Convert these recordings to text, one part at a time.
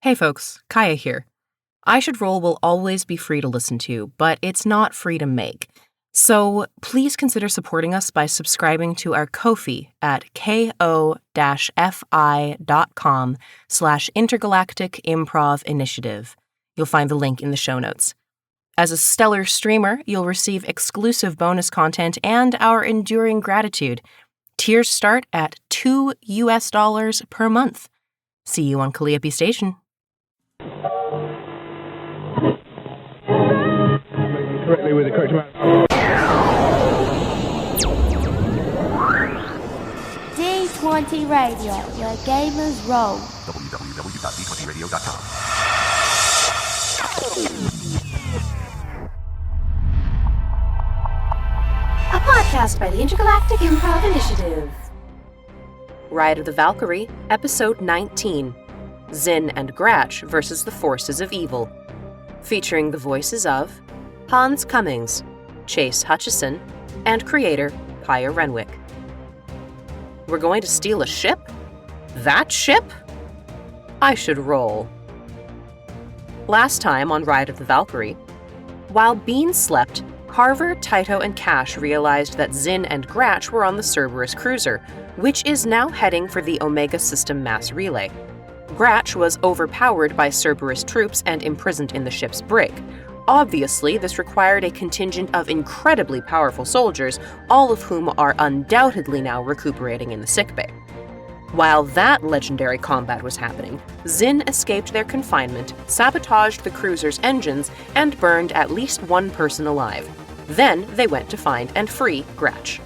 Hey folks, Kaya here. I Should Roll will always be free to listen to, but it's not free to make. So please consider supporting us by subscribing to our Ko-fi at ko-fi.com/Intergalactic Improv Initiative. You'll find the link in the show notes. As a stellar streamer, you'll receive exclusive bonus content and our enduring gratitude. Tiers start at $2 per month. See you on Calliope Station. Correctly with the correct amount. D20 Radio, where gamers roll. www.d20radio.com. A podcast by the Intergalactic Improv Initiative. Ride of the Valkyrie, Episode 19. Zyn and Gratch versus the Forces of Evil. Featuring the voices of Hans Cummings, Chase Hutchison, and creator Kaya Renwick. We're going to steal a ship? That ship? I should roll. Last time on Ride of the Valkyrie, while Bean slept, Carver, Tyto, and Cash realized that Zyn and Gratch were on the Cerberus cruiser, which is now heading for the Omega System mass relay. Gratch was overpowered by Cerberus troops and imprisoned in the ship's brig. Obviously, this required a contingent of incredibly powerful soldiers, all of whom are undoubtedly now recuperating in the sickbay. While that legendary combat was happening, Zyn escaped their confinement, sabotaged the cruiser's engines, and burned at least one person alive. Then they went to find and free Gratch.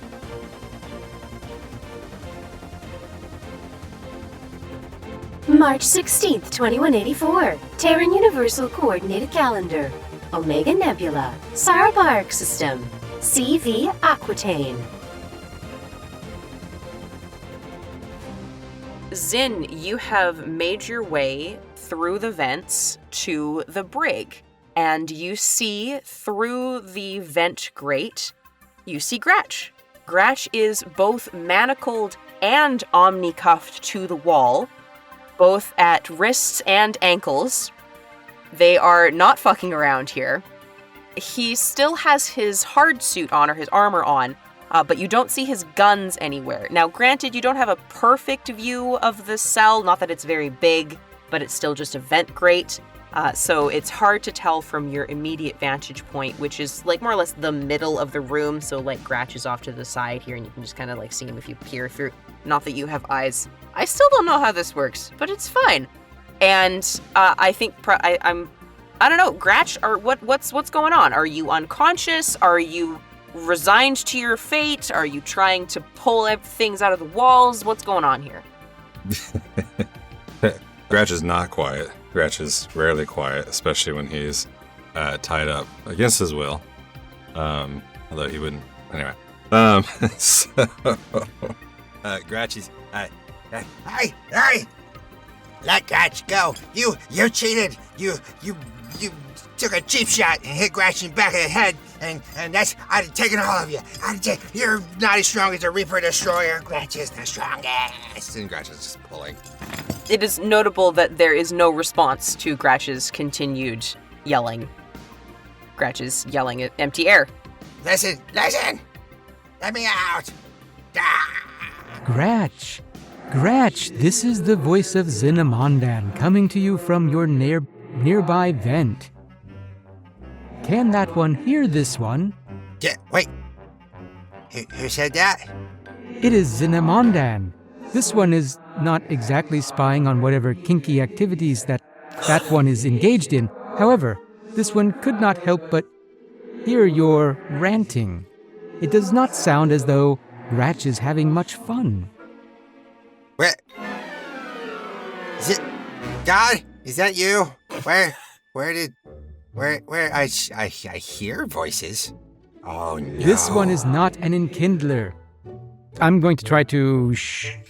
March 16th, 2184. Terran Universal Coordinated Calendar. Omega Nebula. Sarba Arc System. CV Aquitaine. Zyn, you have made your way through the vents to the brig, and you see through the vent grate, you see Gratch. Gratch is both manacled and omni-cuffed to the wall, both at wrists and ankles. They are not fucking around here. He still has his hard suit on, or his armor on, but you don't see his guns anywhere. Now, granted, you don't have a perfect view of the cell, not that it's very big, but it's still just a vent grate, so it's hard to tell from your immediate vantage point, which is like more or less the middle of the room, so like Gratch is off to the side here, and you can just kind of like see him if you peer through. Not that you have eyes. I still don't know how this works, but it's fine. And I think I don't know, Gratch, or what's going on? Are you unconscious? Are you resigned to your fate? Are you trying to pull things out of the walls? What's going on here? Gratch is not quiet. Gratch is rarely quiet, especially when he's tied up against his will. Although he wouldn't. Anyway. So Gratch is. Hey! Let Gratch go. You cheated. You took a cheap shot and hit Gratch in the back of the head, and that's, I'd have taken all of you. You're not as strong as a Reaper Destroyer. Gratch is the strongest. And Gratch is just pulling. It is notable that there is no response to Gratch's continued yelling. Gratch is yelling at empty air. Listen! Let me out! Gratch, this is the voice of Zynamondan coming to you from your nearby vent. Can that one hear this one? Yeah, wait. Who said that? It is Zynamondan. This one is not exactly spying on whatever kinky activities that one is engaged in. However, this one could not help but hear your ranting. It does not sound as though Gratch is having much fun. Where? Is it God? Is that you? Where I hear voices. Oh no. This one is not an enkindler. I'm going to try to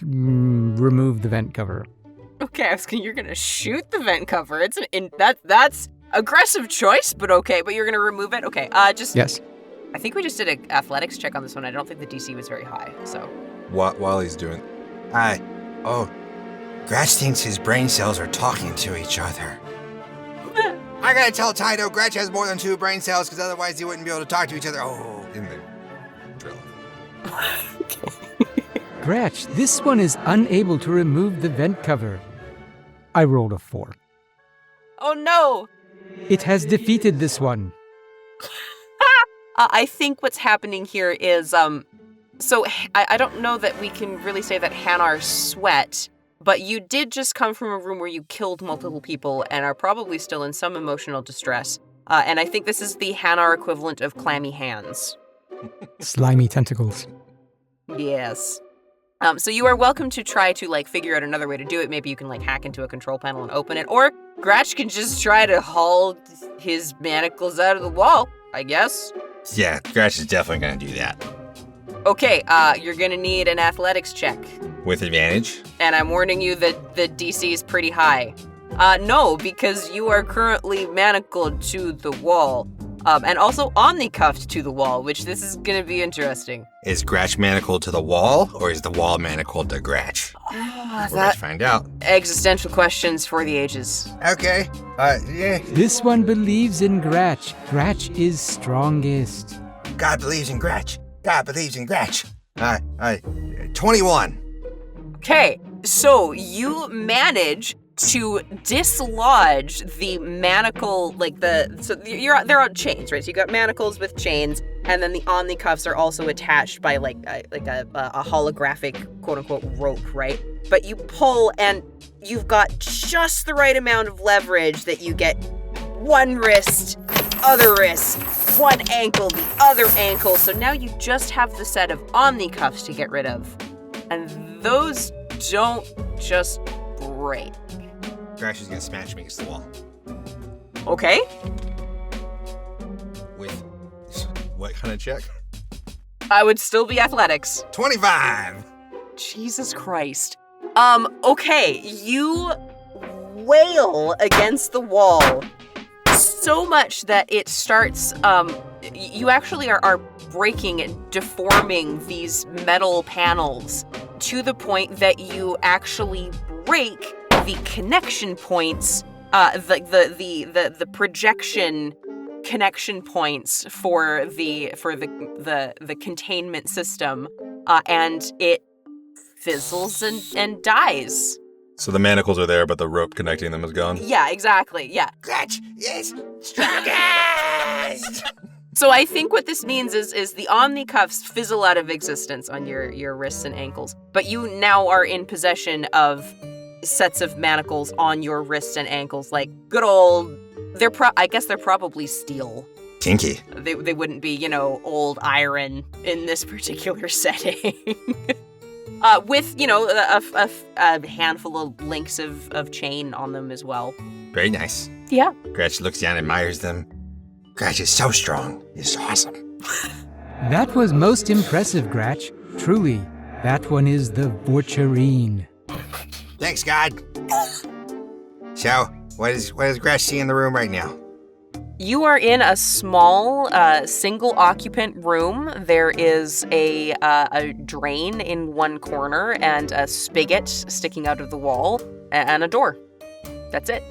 remove the vent cover. Okay, you're gonna shoot the vent cover. That's aggressive choice, but okay. But you're gonna remove it. Okay. Yes. I think we just did an athletics check on this one. I don't think the DC was very high. So. While he's doing. Gratch thinks his brain cells are talking to each other. I gotta tell Tydo Gratch has more than 2 brain cells because otherwise he wouldn't be able to talk to each other. Oh, In the drill. Gratch, this one is unable to remove the vent cover. I rolled a 4. Oh no! It has defeated this one. I think what's happening here is, so I don't know that we can really say that Hanar sweat, but you did just come from a room where you killed multiple people and are probably still in some emotional distress. And I think this is the Hanar equivalent of clammy hands. Slimy tentacles. Yes. So you are welcome to try to, figure out another way to do it. Maybe you can, hack into a control panel and open it. Or Gratch can just try to haul his manacles out of the wall, I guess. yeah, Gratch is definitely gonna do that. Okay, you're gonna need an athletics check. With advantage? And I'm warning you that the DC is pretty high. No, because you are currently manacled to the wall. And also omnicuffed to the wall, which this is gonna be interesting. Is Gratch manacled to the wall, or is the wall manacled to Gratch? Let's find out. Existential questions for the ages. Okay. Yeah. This one believes in Gratch. Gratch is strongest. God believes in Gratch. God believes in Gratch. 21. Okay, so you manage to dislodge the manacle, they're on chains, right? So you got manacles with chains, and then the omnicuffs are also attached by a holographic quote unquote rope, right? But you pull, and you've got just the right amount of leverage that you get one wrist, other wrist, one ankle, the other ankle. So now you just have the set of omnicuffs to get rid of, and those don't just break. Gratch is gonna smash me against the wall. Okay. With what kind of check? I would still be athletics. 25. Jesus Christ. Okay, you wail against the wall so much that it starts, you actually are breaking and deforming these metal panels to the point that you actually break the connection points, the projection connection points for the containment system, and it fizzles and dies. So the manacles are there, but the rope connecting them is gone? Yeah, exactly. Yeah. Gratch is strongest. So I think what this means is the omnicuffs fizzle out of existence on your wrists and ankles, but you now are in possession of sets of manacles on your wrists and ankles, like good old. I guess they're probably steel. Kinky. They wouldn't be, old iron in this particular setting. With a handful of links of chain on them as well. Very nice. Yeah. Gratch looks down and admires them. Gratch is so strong. It's awesome. That was most impressive, Gratch. Truly, that one is the Vorturine. Thanks, God. So, what is Gratch see in the room right now? You are in a small, single-occupant room. There is a drain in one corner and a spigot sticking out of the wall and a door. That's it.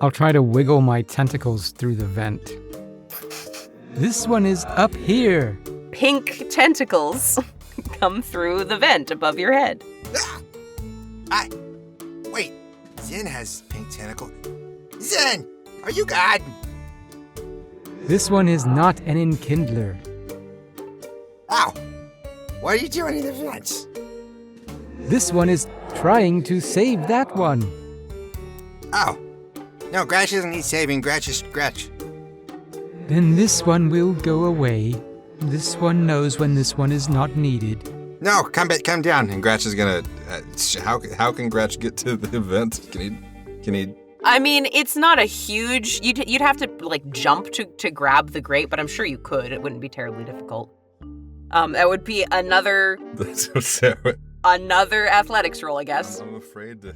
I'll try to wiggle my tentacles through the vent. This one is up here. Pink tentacles come through the vent above your head. Wait, Zyn has pink tentacle. Zyn, are you God? This one is not an enkindler. Ow, what are you doing in the vents? This one is trying to save that one. Oh, no, Gratch doesn't need saving. Gratch is Gratch. Then this one will go away. This one knows when this one is not needed. No, come down. And Gratch is gonna. How can Gratch get to the event? Can he? I mean, it's not a huge. You'd have to jump to grab the grate, but I'm sure you could. It wouldn't be terribly difficult. That would be another athletics roll, I guess. I'm afraid to.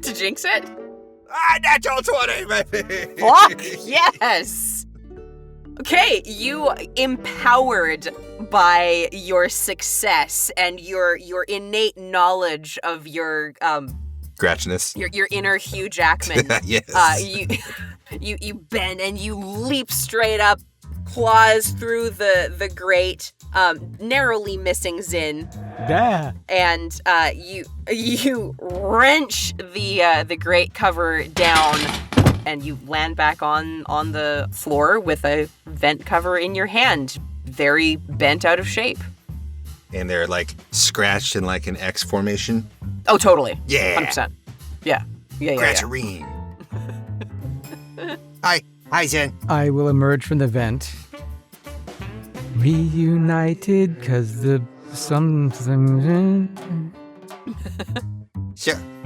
To jinx it. Natural 20, baby. Fuck yes. Okay, you empowered by your success and your innate knowledge of your Gratchness. your inner Hugh Jackman. Yes. You bend and you leap straight up, claws through the grate, narrowly missing Zyn. Yeah. And you wrench the grate cover down, and you land back on the floor with a vent cover in your hand, very bent out of shape. And they're like scratched in like an X formation. Oh, totally. Yeah. 100%. Yeah. Gratcherine. Hi, Zyn. I will emerge from the vent. Reunited, cause the something.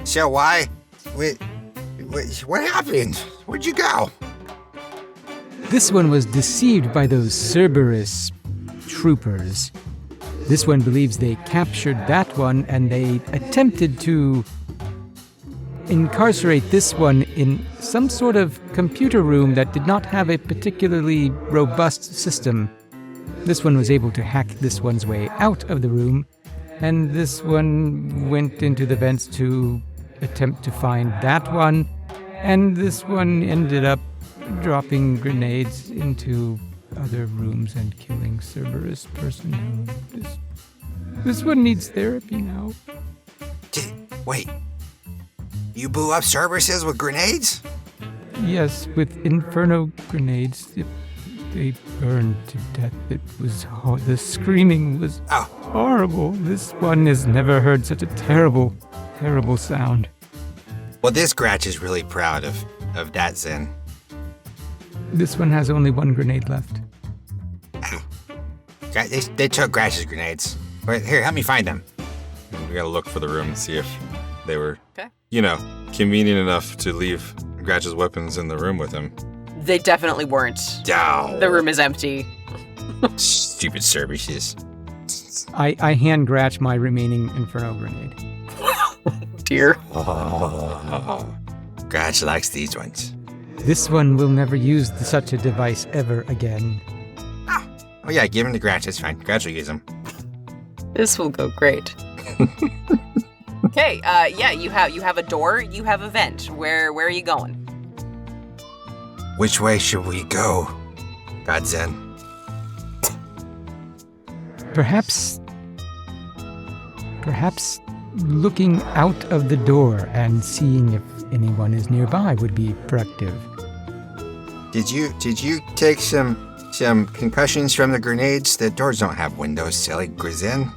So why? What happened? Where'd you go? This one was deceived by those Cerberus troopers. This one believes they captured that one and they attempted to incarcerate this one in some sort of computer room that did not have a particularly robust system. This one was able to hack this one's way out of the room, and this one went into the vents to attempt to find that one, and this one ended up dropping grenades into other rooms and killing Cerberus personnel. This one needs therapy now. Wait. You blew up Cerberuses with grenades? Yes, with inferno grenades. They burned to death. It was the screaming was horrible. This one has never heard such a terrible, terrible sound. Well, this Gratch is really proud of that, Zyn. This one has only one grenade left. They took Gratch's grenades. Wait, here, help me find them. We gotta look for the room and see if they were, Okay. Convenient enough to leave Gratch's weapons in the room with him. They definitely weren't. Oh. The room is empty. Stupid Cerberuses. I hand Gratch my remaining inferno grenade. Dear. Gratch likes these ones. This one will never use such a device ever again. Oh yeah, give them to Gratch. It's fine. Gratch will use them. This will go great. Okay, you have a door, you have a vent. Where are you going? Which way should we go, Zyn? Perhaps looking out of the door and seeing if anyone is nearby would be productive. Did you take some concussions from the grenades? The doors don't have windows, silly Zyn.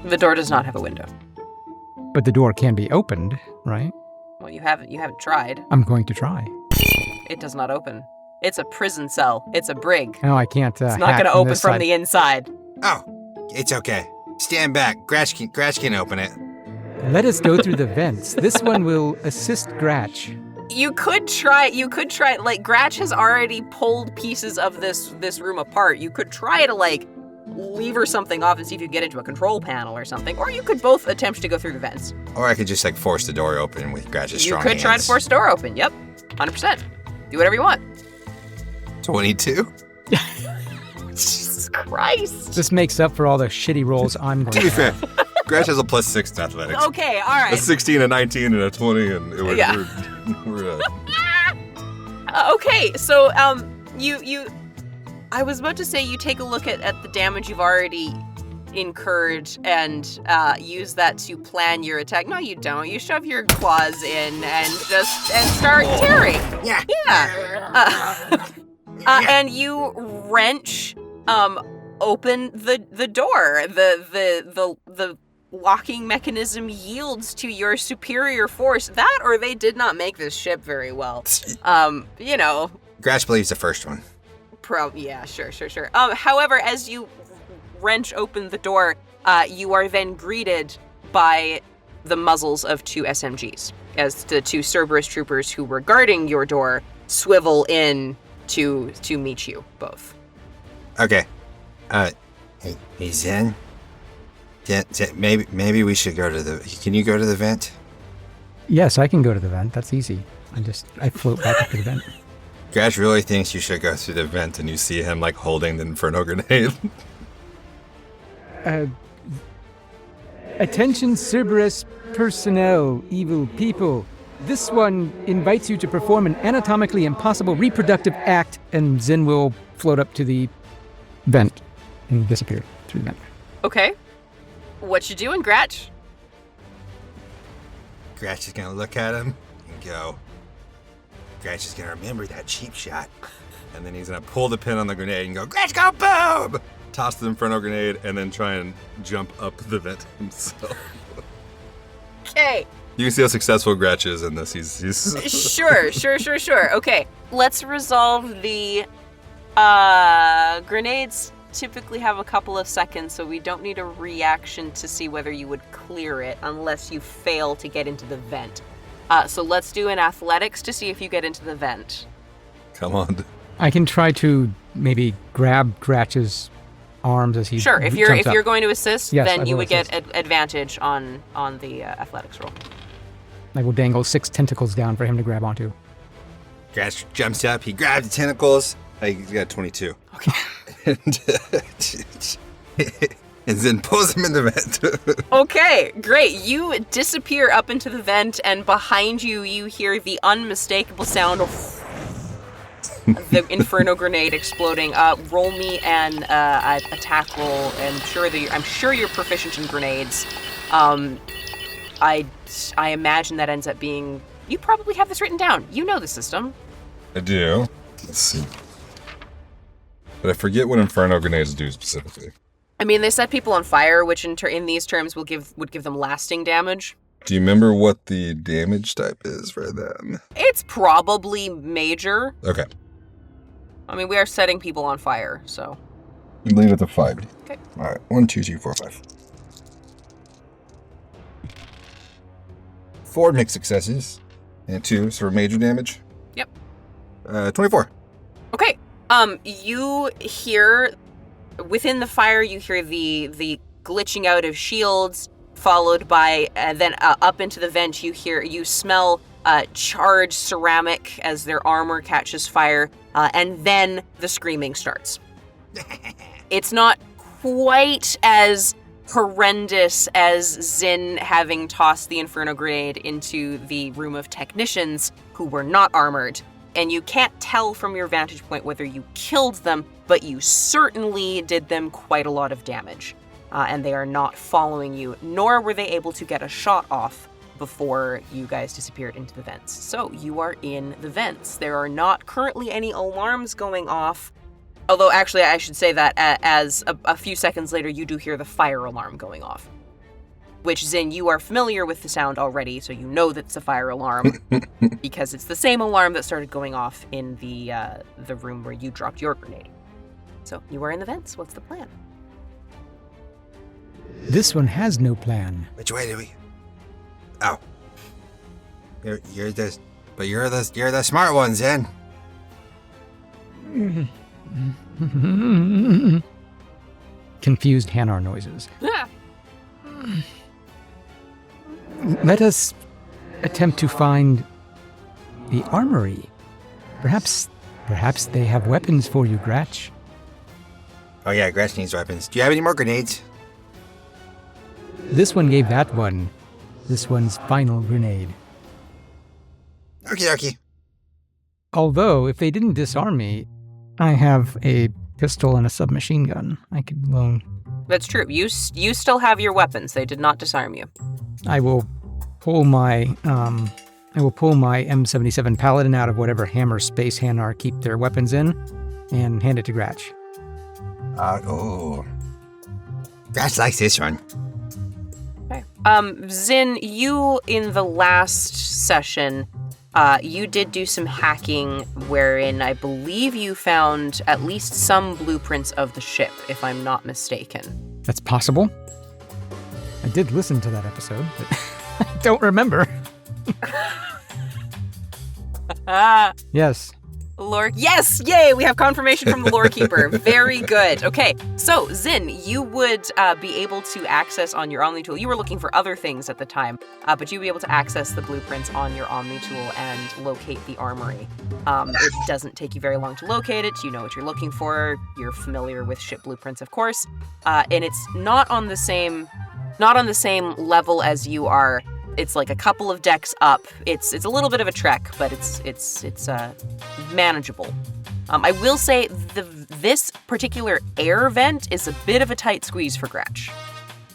The door does not have a window. But the door can be opened, right? Well, you haven't tried. I'm going to try. It does not open. It's a prison cell. It's a brig. No, I can't. It's not going to open from the inside. Oh, it's okay. Stand back. Gratch can open it. Let us go through the vents. This one will assist Gratch. You could try, like, Gratch has already pulled pieces of this room apart. You could try to, like, lever something off and see if you get into a control panel or something. Or you could both attempt to go through the vents. Or I could just, like, force the door open with Gratch's strong hands. You could try to force the door open, yep. 100%. Do whatever you want. 22? Jesus Christ. This makes up for all the shitty rolls I'm going To be fair, Gratch has a +6 to athletics. Okay, all right. A 16, a 19, and a 20, and we're okay, so you I was about to say you take a look at the damage you've already incurred and use that to plan your attack. No, you don't. You shove your claws in and start tearing. Yeah. And you wrench open the door. The locking mechanism yields to your superior force. That or they did not make this ship very well. Gratch believes the first one. Yeah, sure. However, as you wrench open the door, you are then greeted by the muzzles of 2 SMGs as the 2 Cerberus troopers who were guarding your door swivel in to meet you both. Okay. Hey, Zyn? Maybe we should go to the... Can you go to the vent? Yes, I can go to the vent. That's easy. I float back up to the vent. Gratch really thinks you should go through the vent, and you see him, like, holding the Inferno grenade. Attention Cerberus personnel, evil people. This one invites you to perform an anatomically impossible reproductive act, and Zyn will float up to the vent and disappear through the vent. Okay. What you doing, Gratch? Gratch is gonna look at him and go, Gratch is gonna remember that cheap shot. And then he's going to pull the pin on the grenade and go, Gratch, go boom! Toss the Inferno grenade, and then try and jump up the vent himself. Okay. You can see how successful Gratch is in this. He's Sure. Okay. Let's resolve the grenades typically have a couple of seconds, so we don't need a reaction to see whether you would clear it unless you fail to get into the vent. So let's do an athletics to see if you get into the vent. Come on. I can try to maybe grab Gratch's arms as he Sure, if jumps up. you're going to assist, Yes, then I you will would get assist. advantage on the athletics roll. I will dangle 6 tentacles down for him to grab onto. Gratch jumps up, he grabs the tentacles. He's got 22. Okay. And then pulls him in the vent. Okay, great. You disappear up into the vent, and behind you, you hear the unmistakable sound of the Inferno grenade exploding. Roll me an attack roll. I'm sure you're proficient in grenades. I imagine that ends up being. You probably have this written down. You know the system. I do. Let's see. But I forget what Inferno grenades do specifically. I mean, they set people on fire, which in these terms would give them lasting damage. Do you remember what the damage type is for them? It's probably major. Okay. I mean, we are setting people on fire, so. You leave it to 5. Okay. All right. 1, 2, 3, 4, 5. 4 mixed successes. And 2 for major damage. Yep. 24. Okay. You hear, within the fire, you hear the glitching out of shields, followed by, then up into the vent, you smell charred ceramic as their armor catches fire, and then the screaming starts. It's not quite as horrendous as Zyn having tossed the Inferno grenade into the room of technicians who were not armored. And you can't tell from your vantage point whether you killed them, but you certainly did them quite a lot of damage. And they are not following you, nor were they able to get a shot off before you guys disappeared into the vents. So you are in the vents. There are not currently any alarms going off. Although, actually, I should say that as a few seconds later, you do hear the fire alarm going off. Which, Zyn, you are familiar with the sound already, so you know that it's a fire alarm. Because it's the same alarm that started going off in the room where you dropped your grenade. So, you are in the vents. What's the plan? This one has no plan. Which way do we? Oh. You're the smart ones, then. Confused Hanar noises. Let us attempt to find the armory. Perhaps they have weapons for you, Gratch. Oh yeah, Gratch needs weapons. Do you have any more grenades? This one gave that one this one's final grenade. Okie dokie. Although, if they didn't disarm me, I have a pistol and a submachine gun I could loan. That's true. You still have your weapons. They did not disarm you. I will pull my M77 Paladin out of whatever hammer space Hanar keep their weapons in and hand it to Gratch. Gratch likes this one. Okay. Zyn, you in the last session, you did do some hacking wherein I believe you found at least some blueprints of the ship, if I'm not mistaken. That's possible. I did listen to that episode, but I don't remember. Yes. Lore. Yes! Yay! We have confirmation from the lore keeper. Very good. Okay, so Zyn, you would be able to access on your Omni tool. You were looking for other things at the time, but you'd be able to access the blueprints on your Omni tool and locate the armory. It doesn't take you very long to locate it. You know what you're looking for. You're familiar with ship blueprints, of course, and it's not on the same level as you are. It's like a couple of decks up. It's a little bit of a trek, but it's manageable. I will say this particular air vent is a bit of a tight squeeze for Gratch.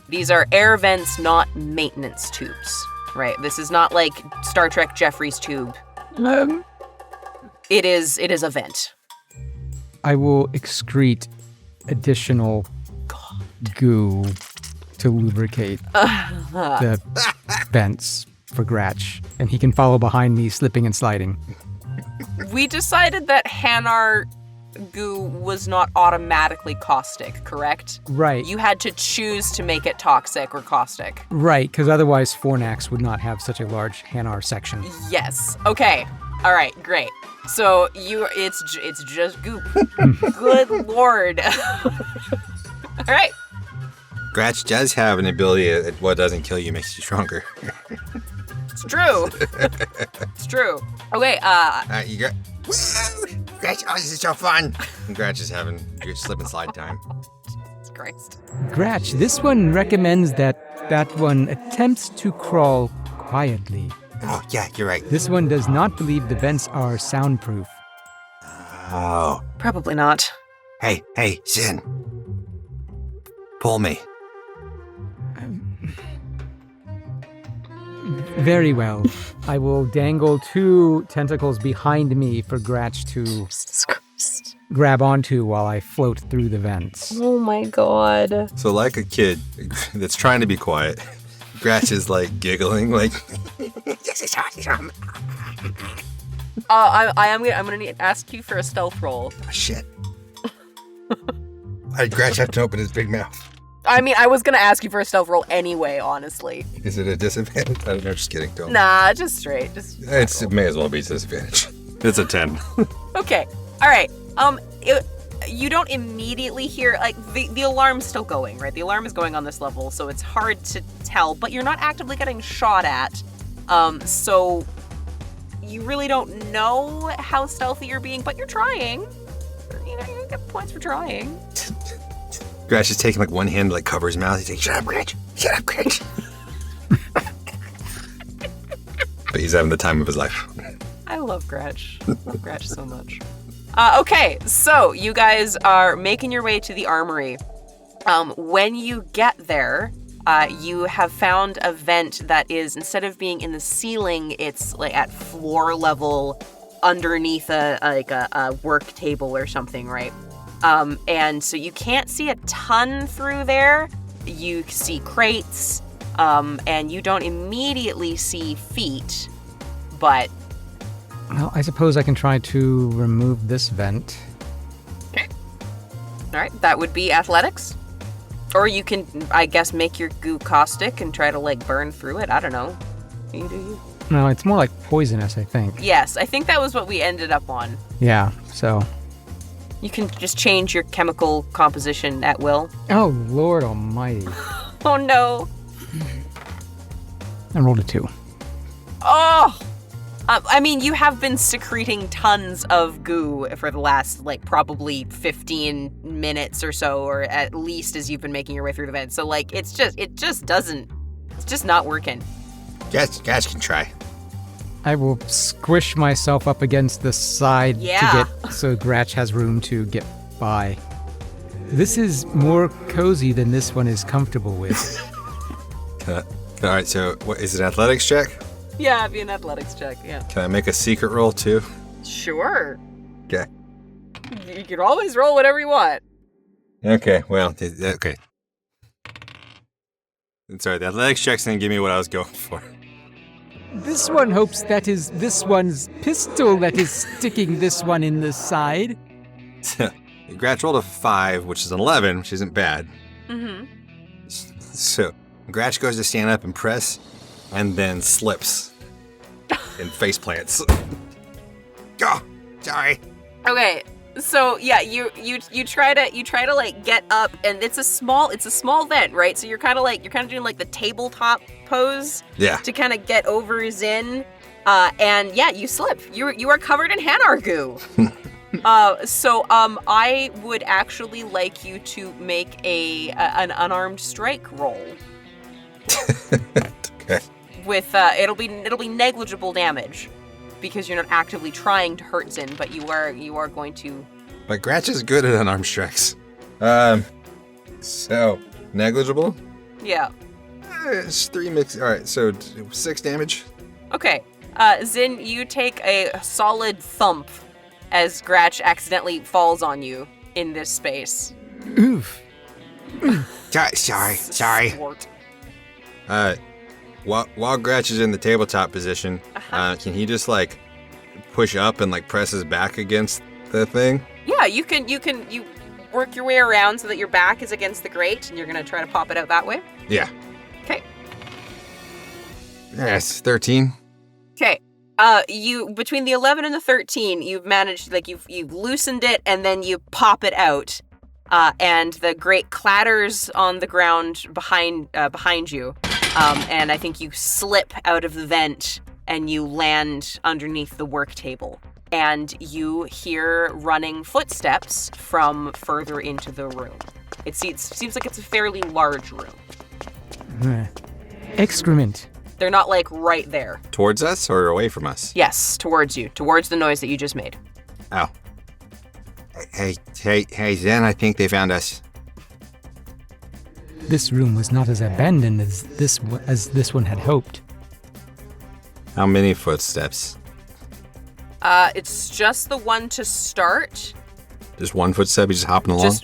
These are air vents, not maintenance tubes, right? This is not like Star Trek Jeffrey's tube. It is a vent. I will excrete additional goo to lubricate the vents for Gratch, and he can follow behind me, slipping and sliding. We decided that Hanar goo was not automatically caustic, correct? Right. You had to choose to make it toxic or caustic. Right, because otherwise Fornax would not have such a large Hanar section. Yes. Okay. All right. Great. So it's just goop. Good lord. All right. Gratch does have an ability that what doesn't kill you makes you stronger. It's true. It's true. Okay, You got... Woo! Gratch, oh, this is so fun. Gratch is having your slip and slide time. Jesus Christ. Gratch, this one recommends that one attempts to crawl quietly. Oh, yeah, you're right. This one does not believe the vents are soundproof. Oh. Probably not. Hey, Zyn. Pull me. Very well. I will dangle 2 tentacles behind me for Gratch to grab onto while I float through the vents. Oh my god. So like a kid that's trying to be quiet, Gratch is like giggling, like. Yes, it's awesome. I'm gonna need to ask you for a stealth roll. Oh, shit. Why did Gratch have to open his big mouth? I mean, I was gonna ask you for a stealth roll anyway, honestly. Is it a disadvantage? I don't know, just kidding. Don't. Nah, just straight. It may as well be a disadvantage. It's a 10. Okay. All right. You don't immediately hear, like, the alarm's still going, right? The alarm is going on this level, so it's hard to tell, but you're not actively getting shot at. So you really don't know how stealthy you're being, but you're trying. You know, you get points for trying. Gratch is taking like one hand to like cover his mouth. He's like, shut up, Gratch. Shut up, Gratch. But he's having the time of his life. I love Gratch. I love Gratch so much. Okay, so you guys are making your way to the armory. When you get there, you have found a vent that is, instead of being in the ceiling, it's like at floor level underneath a work table or something, right? And so you can't see a ton through there. You see crates, and you don't immediately see feet, but... Well, I suppose I can try to remove this vent. Okay. All right, that would be athletics. Or you can, I guess, make your goo caustic and try to, like, burn through it. I don't know. You do you. No, it's more like poisonous, I think. Yes, I think that was what we ended up on. Yeah, so... You can just change your chemical composition at will. Oh, Lord almighty. Oh, no. I rolled a 2. Oh! I mean, you have been secreting tons of goo for the last, like, probably 15 minutes or so, or at least as you've been making your way through the vent. So, like, it's just not working. Guys can try. I will squish myself up against the side so Gratch has room to get by. This is more cozy than this one is comfortable with. All right, so what is it, an athletics check? Yeah, it'd be an athletics check, yeah. Can I make a secret roll too? Sure. Okay. You can always roll whatever you want. Okay, well, okay. Sorry, the athletics check's didn't give me what I was going for. This one hopes that is this one's pistol that is sticking this one in the side. Gratch rolled a 5, which is an 11, which isn't bad. Mm-hmm. So Gratch goes to stand up and press, and then slips and face plants. Oh, sorry. Okay, so yeah, you try to like get up, and it's a small vent, right? So you're kind of doing like the tabletop pose, to kind of get over Zyn, and yeah, you slip. You are covered in Hanar goo. So I would actually like you to make an unarmed strike roll. Okay. With it'll be negligible damage, because you're not actively trying to hurt Zyn, but you are going to. But Gratch is good at unarmed strikes. So negligible. Yeah. It's 3 mix. All right, so 6 damage. Okay. Zyn, you take a solid thump as Gratch accidentally falls on you in this space. Oof. Sorry. Sport. While Gratch is in the tabletop position, can he just like push up and like press his back against the thing? Yeah, you work your way around so that your back is against the grate, and you're gonna try to pop it out that way. Yeah. Okay. Yes, 13. Okay. You between the 11 and the 13, you've managed, like you've loosened it, and then you pop it out, and the grate clatters on the ground behind you, and I think you slip out of the vent and you land underneath the work table, and you hear running footsteps from further into the room. It seems like it's a fairly large room. Excrement. They're not like right there. Towards us or away from us? Yes, towards you, towards the noise that you just made. Oh. Hey, Zyn, I think they found us. This room was not as abandoned as this one had hoped. How many footsteps? It's just the one to start. Just one footstep? He's just hopping along?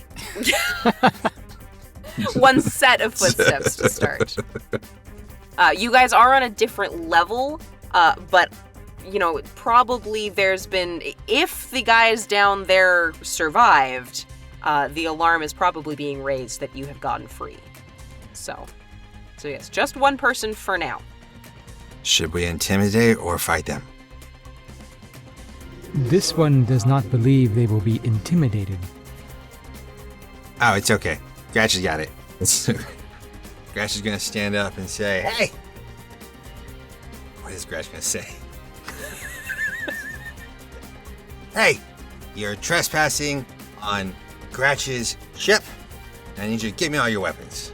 One set of footsteps to start. You guys are on a different level, but, probably there's been... If the guys down there survived, the alarm is probably being raised that you have gotten free. So yes, just one person for now. Should we intimidate or fight them? This one does not believe they will be intimidated. Oh, it's okay. Gratch has got it. Gratch is gonna stand up and say, "Hey!" What is Gratch gonna say? Hey! You're trespassing on Gratch's ship. I need you to give me all your weapons.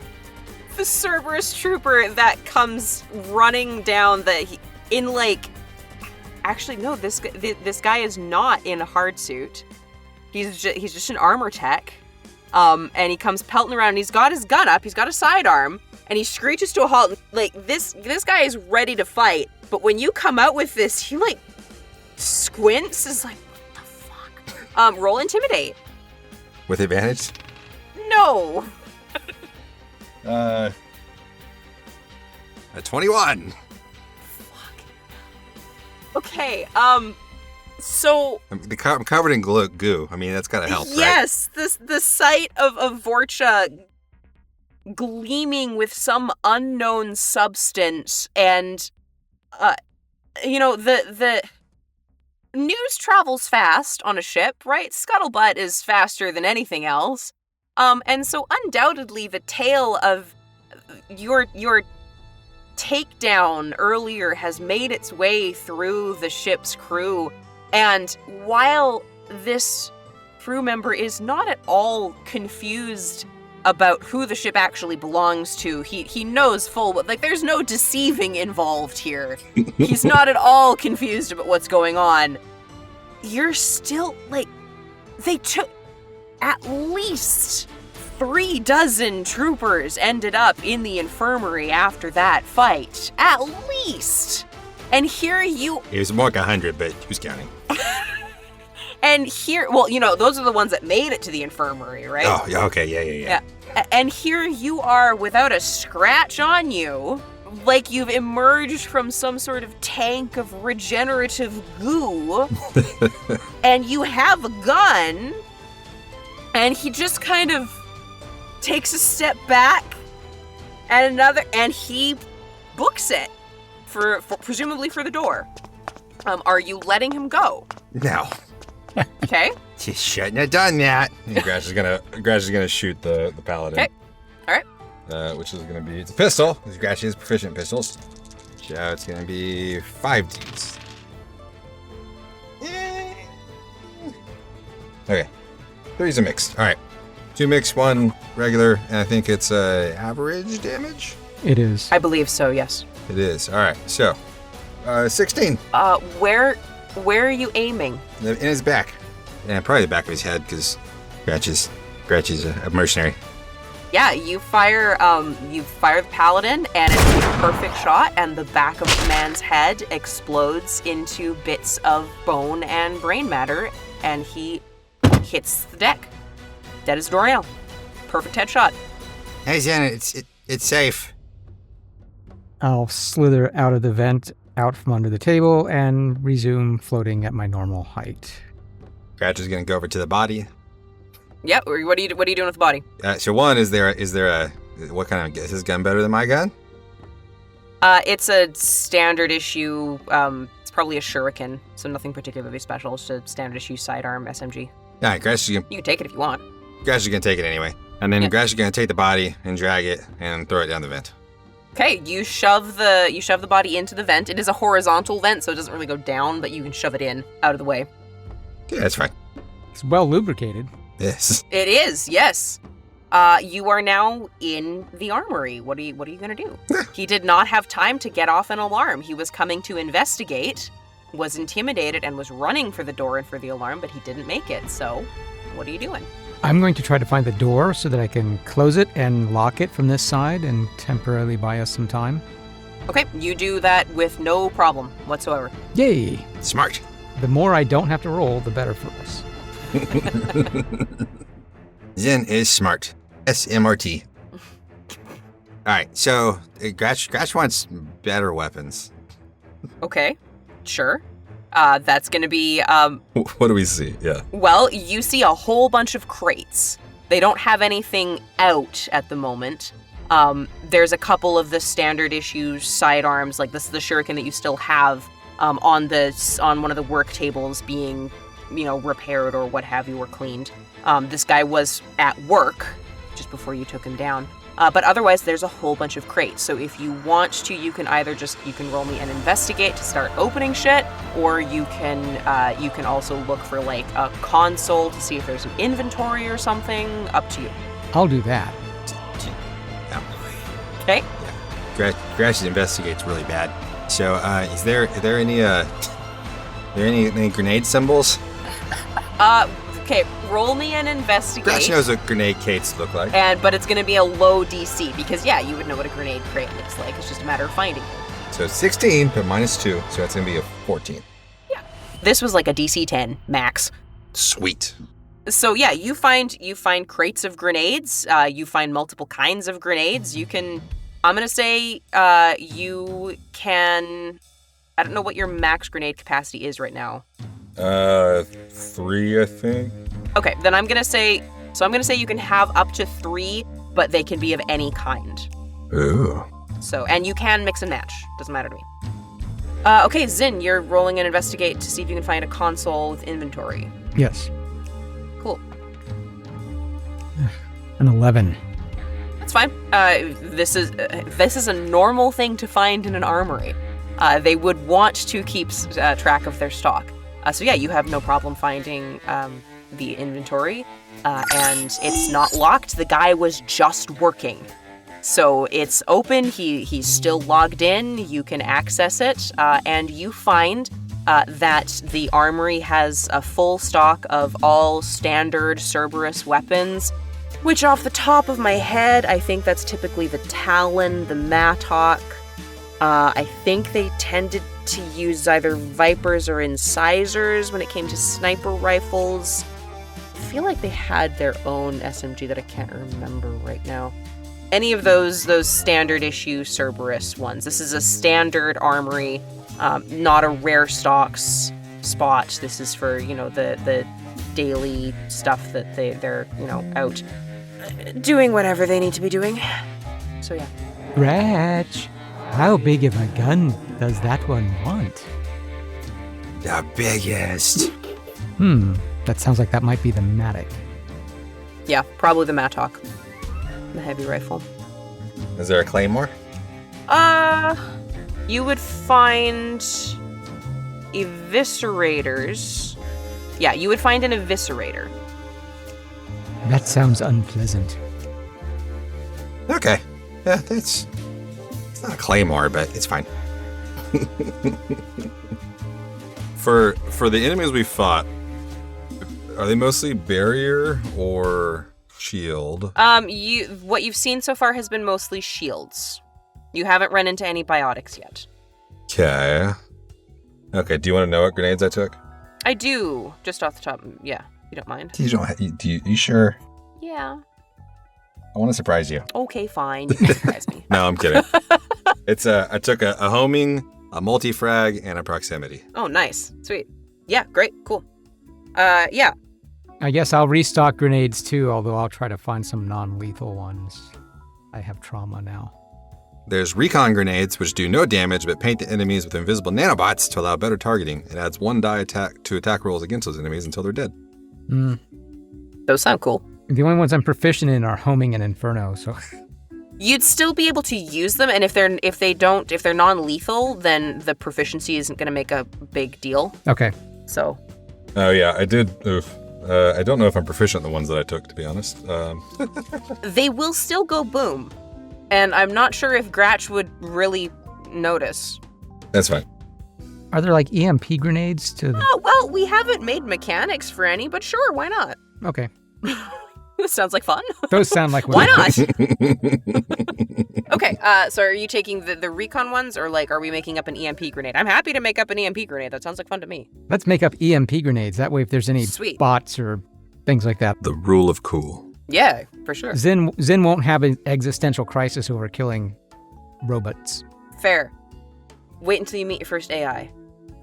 The Cerberus trooper that comes running down Actually, no, this guy is not in a hard suit. He's just an armor tech. And he comes pelting around, and he's got his gun up, he's got a sidearm, and he screeches to a halt. Like, this guy is ready to fight, but when you come out with this, he, like, squints, is like, what the fuck? Roll Intimidate. With advantage? No. A 21. Okay, so... I'm covered in goo. I mean, that's gotta help, yes, right? The sight of Vorcha gleaming with some unknown substance, and, the news travels fast on a ship, right? Scuttlebutt is faster than anything else. And so undoubtedly the tale of your takedown earlier has made its way through the ship's crew. And while this crew member is not at all confused about who the ship actually belongs to, he knows full well, like, there's no deceiving involved here. He's not at all confused about what's going on. You're still, like, they took at least 36 troopers ended up in the infirmary after that fight. At least. And here you... It was more like 100, but who's counting? And here... Well, those are the ones that made it to the infirmary, right? Oh, yeah, okay, yeah. And here you are without a scratch on you, like you've emerged from some sort of tank of regenerative goo, and you have a gun, and he just kind of takes a step back, and he books it for presumably for the door. Are you letting him go? No. Okay. You shouldn't have done that. And Gratch is gonna shoot the paladin. Okay. All right. Which is gonna be, it's a pistol, because Gratch is proficient in pistols. So it's gonna be 5d. Okay. 3's a mixed. All right. 2 mixed, 1 regular, and I think it's average damage? It is. I believe so, yes. It is. All right. So, 16. Where are you aiming? In his back. Yeah, probably the back of his head, because Gratch is a mercenary. Yeah, you fire the paladin, and it's a perfect shot, and the back of the man's head explodes into bits of bone and brain matter, and he hits the deck. Dead as a doornail. Perfect headshot. Hey, Zyn, it's safe. I'll slither out of the vent, out from under the table, and resume floating at my normal height. Gratch is gonna go over to the body. Yep. What are you doing with the body? So one, is there a what kind of, is his gun better than my gun? It's a standard issue. It's probably a shuriken, so nothing particularly special. It's a standard issue sidearm SMG. All right, Gratch You can take it if you want. is gonna take it anyway, and then Yeah. Gratch is gonna take the body and drag it and throw it down the vent. Okay, you shove the body into the vent. It is a horizontal vent, so it doesn't really go down, but you can shove it in out of the way. Yeah, that's fine. It's well lubricated. Yes. It is, yes. You are now in the armory. What are you gonna do? He did not have time to get off an alarm. He was coming to investigate, was intimidated, and was running for the door and for the alarm, but he didn't make it. So, what are you doing? I'm going to try to find the door so that I can close it and lock it from this side and temporarily buy us some time. Okay, you do that with no problem whatsoever. Yay! Smart. The more I don't have to roll, the better for us. Zyn is smart. SMRT. All right, so Gratch wants better weapons. Okay, sure. That's gonna be, What do we see? Yeah. well, you see a whole bunch of crates. They don't have anything out at the moment. There's a couple of the standard issue sidearms, like this is the shuriken that you still have on one of the work tables being, repaired or what have you, or cleaned. This guy was at work just before you took him down. But otherwise, there's a whole bunch of crates. So if you want to, you can either you can roll me an investigate to start opening shit, or you can also look for like a console to see if there's an inventory or something. Up to you. I'll do that. Yeah. Okay. Gratch investigates really bad. So, are there any grenade symbols? Okay. Roll me an investigate. Gratch knows what grenade cates look like. But it's going to be a low DC because you would know what a grenade crate looks like. It's just a matter of finding it. So it's 16, but -2, so that's gonna be a 14. Yeah. This was like a DC 10 max. Sweet. So yeah, you find crates of grenades. You find multiple kinds of grenades. You can. I'm gonna say you can. I don't know what your max grenade capacity is right now. 3, I think. Okay, then I'm gonna say you can have up to 3, but they can be of any kind. Ooh. So, and you can mix and match. Doesn't matter to me. Okay, Zyn, you're rolling an investigate to see if you can find a console with inventory. Yes. Cool. An 11. That's fine. This is a normal thing to find in an armory. They would want to keep track of their stock. So yeah, you have no problem finding the inventory, and it's not locked. The guy was just working. So it's open, he's still logged in, you can access it, and you find that the armory has a full stock of all standard Cerberus weapons, which off the top of my head, I think that's typically the Talon, the Mattock. I think they tended to use either Vipers or Incisors when it came to sniper rifles. I feel like they had their own SMG that I can't remember right now. Any of those standard issue Cerberus ones. This is a standard armory, not a rare stocks spot. This is for, the daily stuff that they're out doing whatever they need to be doing. So yeah. Gratch, how big of a gun does that one want? The biggest. That sounds like that might be the Matic. Yeah, probably the Mattock. The heavy rifle. Is there a claymore? You would find eviscerators. Yeah, you would find an eviscerator. That sounds unpleasant. Okay. Yeah, it's not a claymore, but it's fine. For the enemies we fought, are they mostly barrier or shield? What you've seen so far has been mostly shields. You haven't run into any biotics yet. Okay, do you want to know what grenades I took? I do, just off the top. Yeah, you don't mind. You sure? Yeah. I want to surprise you. Okay, fine. You can surprise me. No, I'm kidding. I took a homing, a multi-frag, and a proximity. Oh, nice. Sweet. Yeah, great. Cool. Yeah. I guess I'll restock grenades too, although I'll try to find some non-lethal ones. I have trauma now. There's recon grenades, which do no damage but paint the enemies with invisible nanobots to allow better targeting. It adds 1 die to attack rolls against those enemies until they're dead. Those sound cool. The only ones I'm proficient in are homing and inferno, so... You'd still be able to use them, and if they're non-lethal, then the proficiency isn't going to make a big deal. Okay. So. Oh yeah, I did. I don't know if I'm proficient in the ones that I took, to be honest. They will still go boom, and I'm not sure if Gratch would really notice. That's fine. Are there like EMP grenades to the... Oh, well, we haven't made mechanics for any, but sure, why not? Okay. This sounds like fun. Those sound like... Why not? Okay, so are you taking the recon ones, or like, are we making up an EMP grenade? I'm happy to make up an EMP grenade. That sounds like fun to me. Let's make up EMP grenades. That way if there's any Sweet. bots or things like that. The rule of cool. Yeah, for sure. Zyn won't have an existential crisis over killing robots. Fair. Wait until you meet your first AI.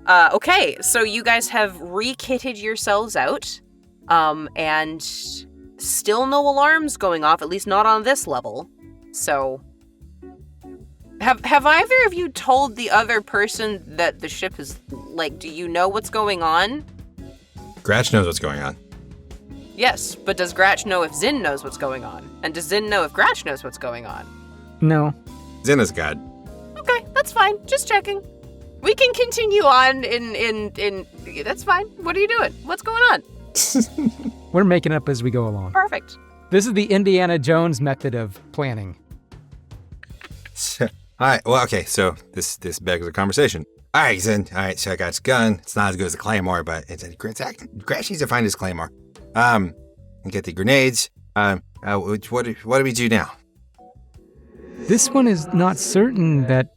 Okay, so you guys have re-kitted yourselves out, and still no alarms going off, at least not on this level. So, have either of you told the other person that the ship is, like, do you know what's going on? Gratch knows what's going on. Yes, but does Gratch know if Zyn knows what's going on? And does Zyn know if Gratch knows what's going on? No. Zyn is God. Okay, that's fine. Just checking. We can continue on in that's fine. What are you doing? What's going on? We're making up as we go along. Perfect. This is the Indiana Jones method of planning. All right. Well, okay. So this begs a conversation. All right, Zyn. All right. So I got his gun. It's not as good as the claymore, but Gratch needs to find his claymore. And get the grenades. What do we do now? This one is not certain that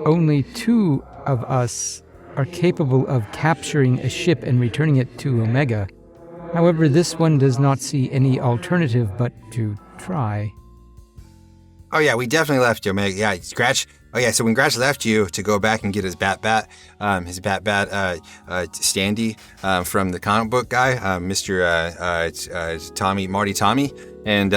only 2 of us are capable of capturing a ship and returning it to Omega. However, this one does not see any alternative but to try. Oh yeah, we definitely left Omega. Yeah, Gratch. Oh yeah, so when Gratch left you to go back and get his bat standee from the comic book guy, Mr. Tommy, and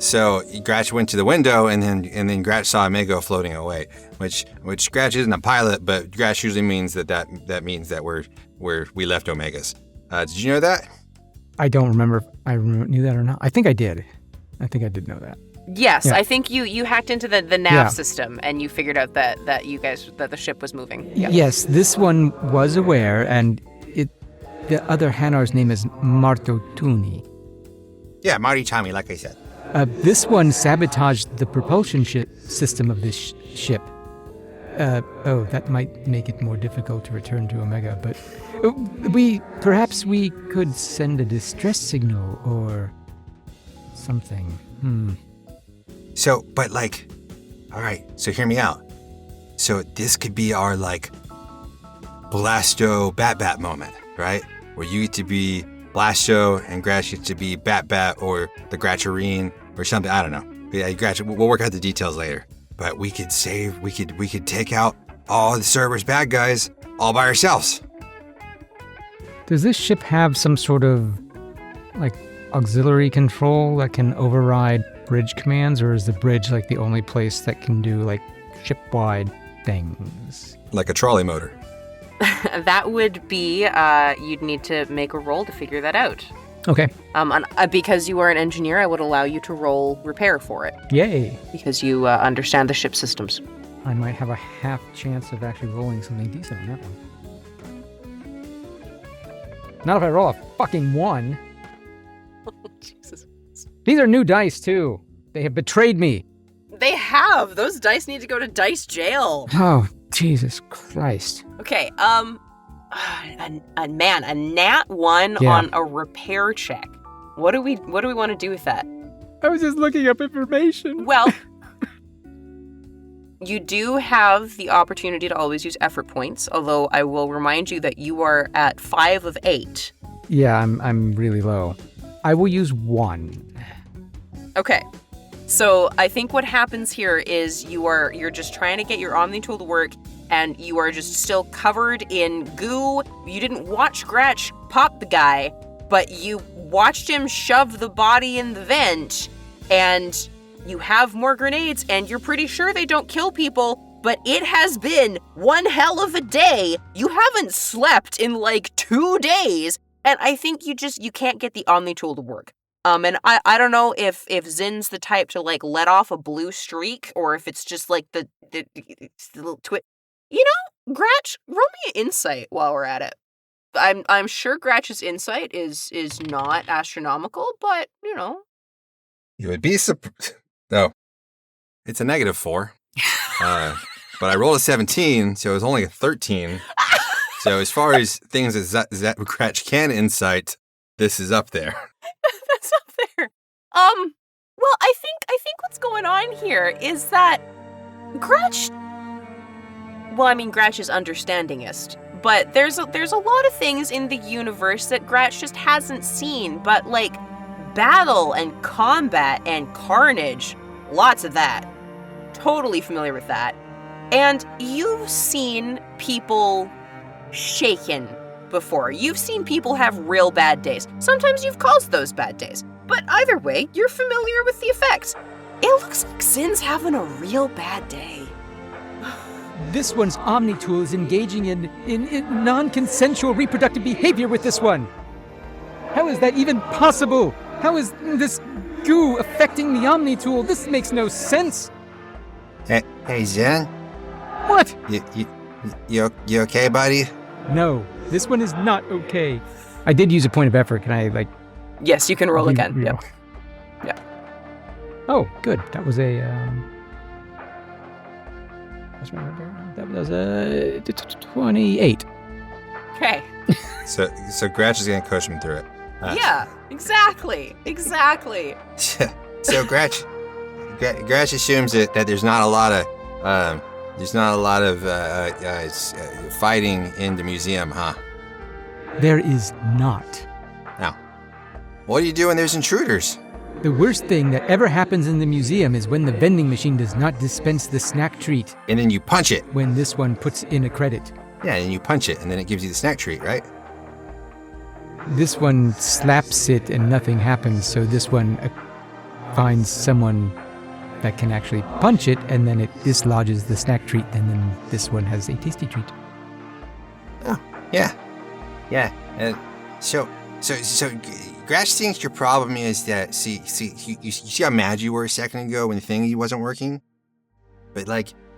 so Gratch went to the window, and then Gratch saw Omega floating away, which Gratch isn't a pilot, but Gratch usually means that means that we left Omegas. Did you know that? I don't remember if I knew that or not. I think I did. I think I did know that. Yes, Yeah. I think you hacked into the nav system and you figured out that the ship was moving. Yep. Yes, this one was aware, and the other Hanar's name is Martotuni. Yeah, Marty Tommy, like I said. This one sabotaged the propulsion system of this ship. That might make it more difficult to return to Omega, but perhaps we could send a distress signal or something. So, but like, all right, so hear me out. So this could be our like Blasto Bat moment, right? Where you get to be Blasto and Gratch gets to be Bat or the Gratcherine or something. I don't know. Yeah, Gratch, we'll work out the details later. But we could take out all the Cerberus bad guys all by ourselves. Does this ship have some sort of like auxiliary control that can override bridge commands, or is the bridge like the only place that can do like ship-wide things? Like a trolley motor. That would be, you'd need to make a roll to figure that out. Okay. Because you are an engineer, I would allow you to roll repair for it. Yay. Because you understand the ship systems. I might have a half chance of actually rolling something decent on that one. Not if I roll a fucking 1. Jesus. These are new dice, too. They have betrayed me. They have! Those dice need to go to dice jail. Oh, Jesus Christ. Okay, a nat 1 on a repair check. What do we want to do with that? I was just looking up information. Well, you do have the opportunity to always use effort points, although I will remind you that you are at 5 of 8. Yeah, I'm really low. I will use 1. Okay. So I think what happens here is you're just trying to get your Omni tool to work, and you are just still covered in goo. You didn't watch Gratch pop the guy, but you watched him shove the body in the vent, and you have more grenades, and you're pretty sure they don't kill people, but it has been one hell of a day. You haven't slept in like 2 days, and I think you can't get the Omni tool to work. And I don't know if Zyn's the type to like let off a blue streak, or if it's just like the little twit. You know, Gratch, roll me an insight while we're at it. I'm sure Gratch's insight is not astronomical, but you know. You would be surprised. No. It's a -4. But I rolled a 17, so it was only a 13. So as far as things that Gratch can insight, this is up there. That's up there. Well, I think what's going on here is that Gratch. Well, I mean, Gratch is understandingest, but there's a lot of things in the universe that Gratch just hasn't seen, but like battle and combat and carnage, lots of that. Totally familiar with that. And you've seen people shaken before. You've seen people have real bad days. Sometimes you've caused those bad days. But either way, you're familiar with the effects. It looks like Zyn's having a real bad day. This one's Omni tool is engaging in non-consensual reproductive behavior with this one. How is that even possible? How is this goo affecting the Omni tool? This makes no sense. Hey, Zyn? What? You okay, buddy? No, this one is not okay. I did use a point of effort. Can I, Yes, you can roll again. Yep. Yeah. Oh, good. That was a, that was a 28. Okay. So Gratch is going to coach him through it. Yeah, exactly. So Gratch assumes that there's not a lot of fighting in the museum, huh? There is not. Now, what do you do when there's intruders? The worst thing that ever happens in the museum is when the vending machine does not dispense the snack treat. And then you punch it. When this one puts in a credit. Yeah, and you punch it, and then it gives you the snack treat, right? This one slaps it and nothing happens, so this one finds someone that can actually punch it, and then it dislodges the snack treat, and then this one has a tasty treat. Oh, yeah. And so Gratch thinks your problem is that, you see how mad you were a second ago when the thingy wasn't working? But,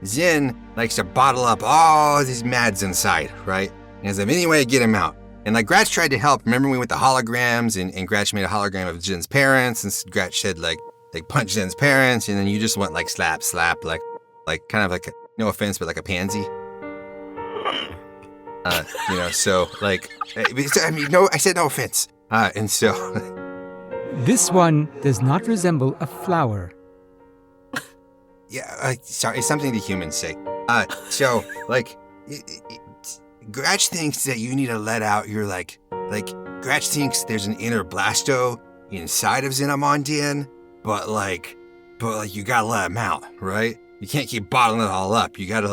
Zyn likes to bottle up all his mads inside, right? And has any way to get him out. And, Gratch tried to help. Remember when we went to holograms, and Gratch made a hologram of Zyn's parents, and Gratch said, punch Zyn's parents, and then you just went, slap, kind of no offense, but like a pansy. I said no offense. And so... This one does not resemble a flower. Yeah, sorry, it's something the humans say. Gratch thinks that you need to let out your, Gratch thinks there's an inner blasto inside of Zynamondan, but you gotta let him out, right? You can't keep bottling it all up. You gotta,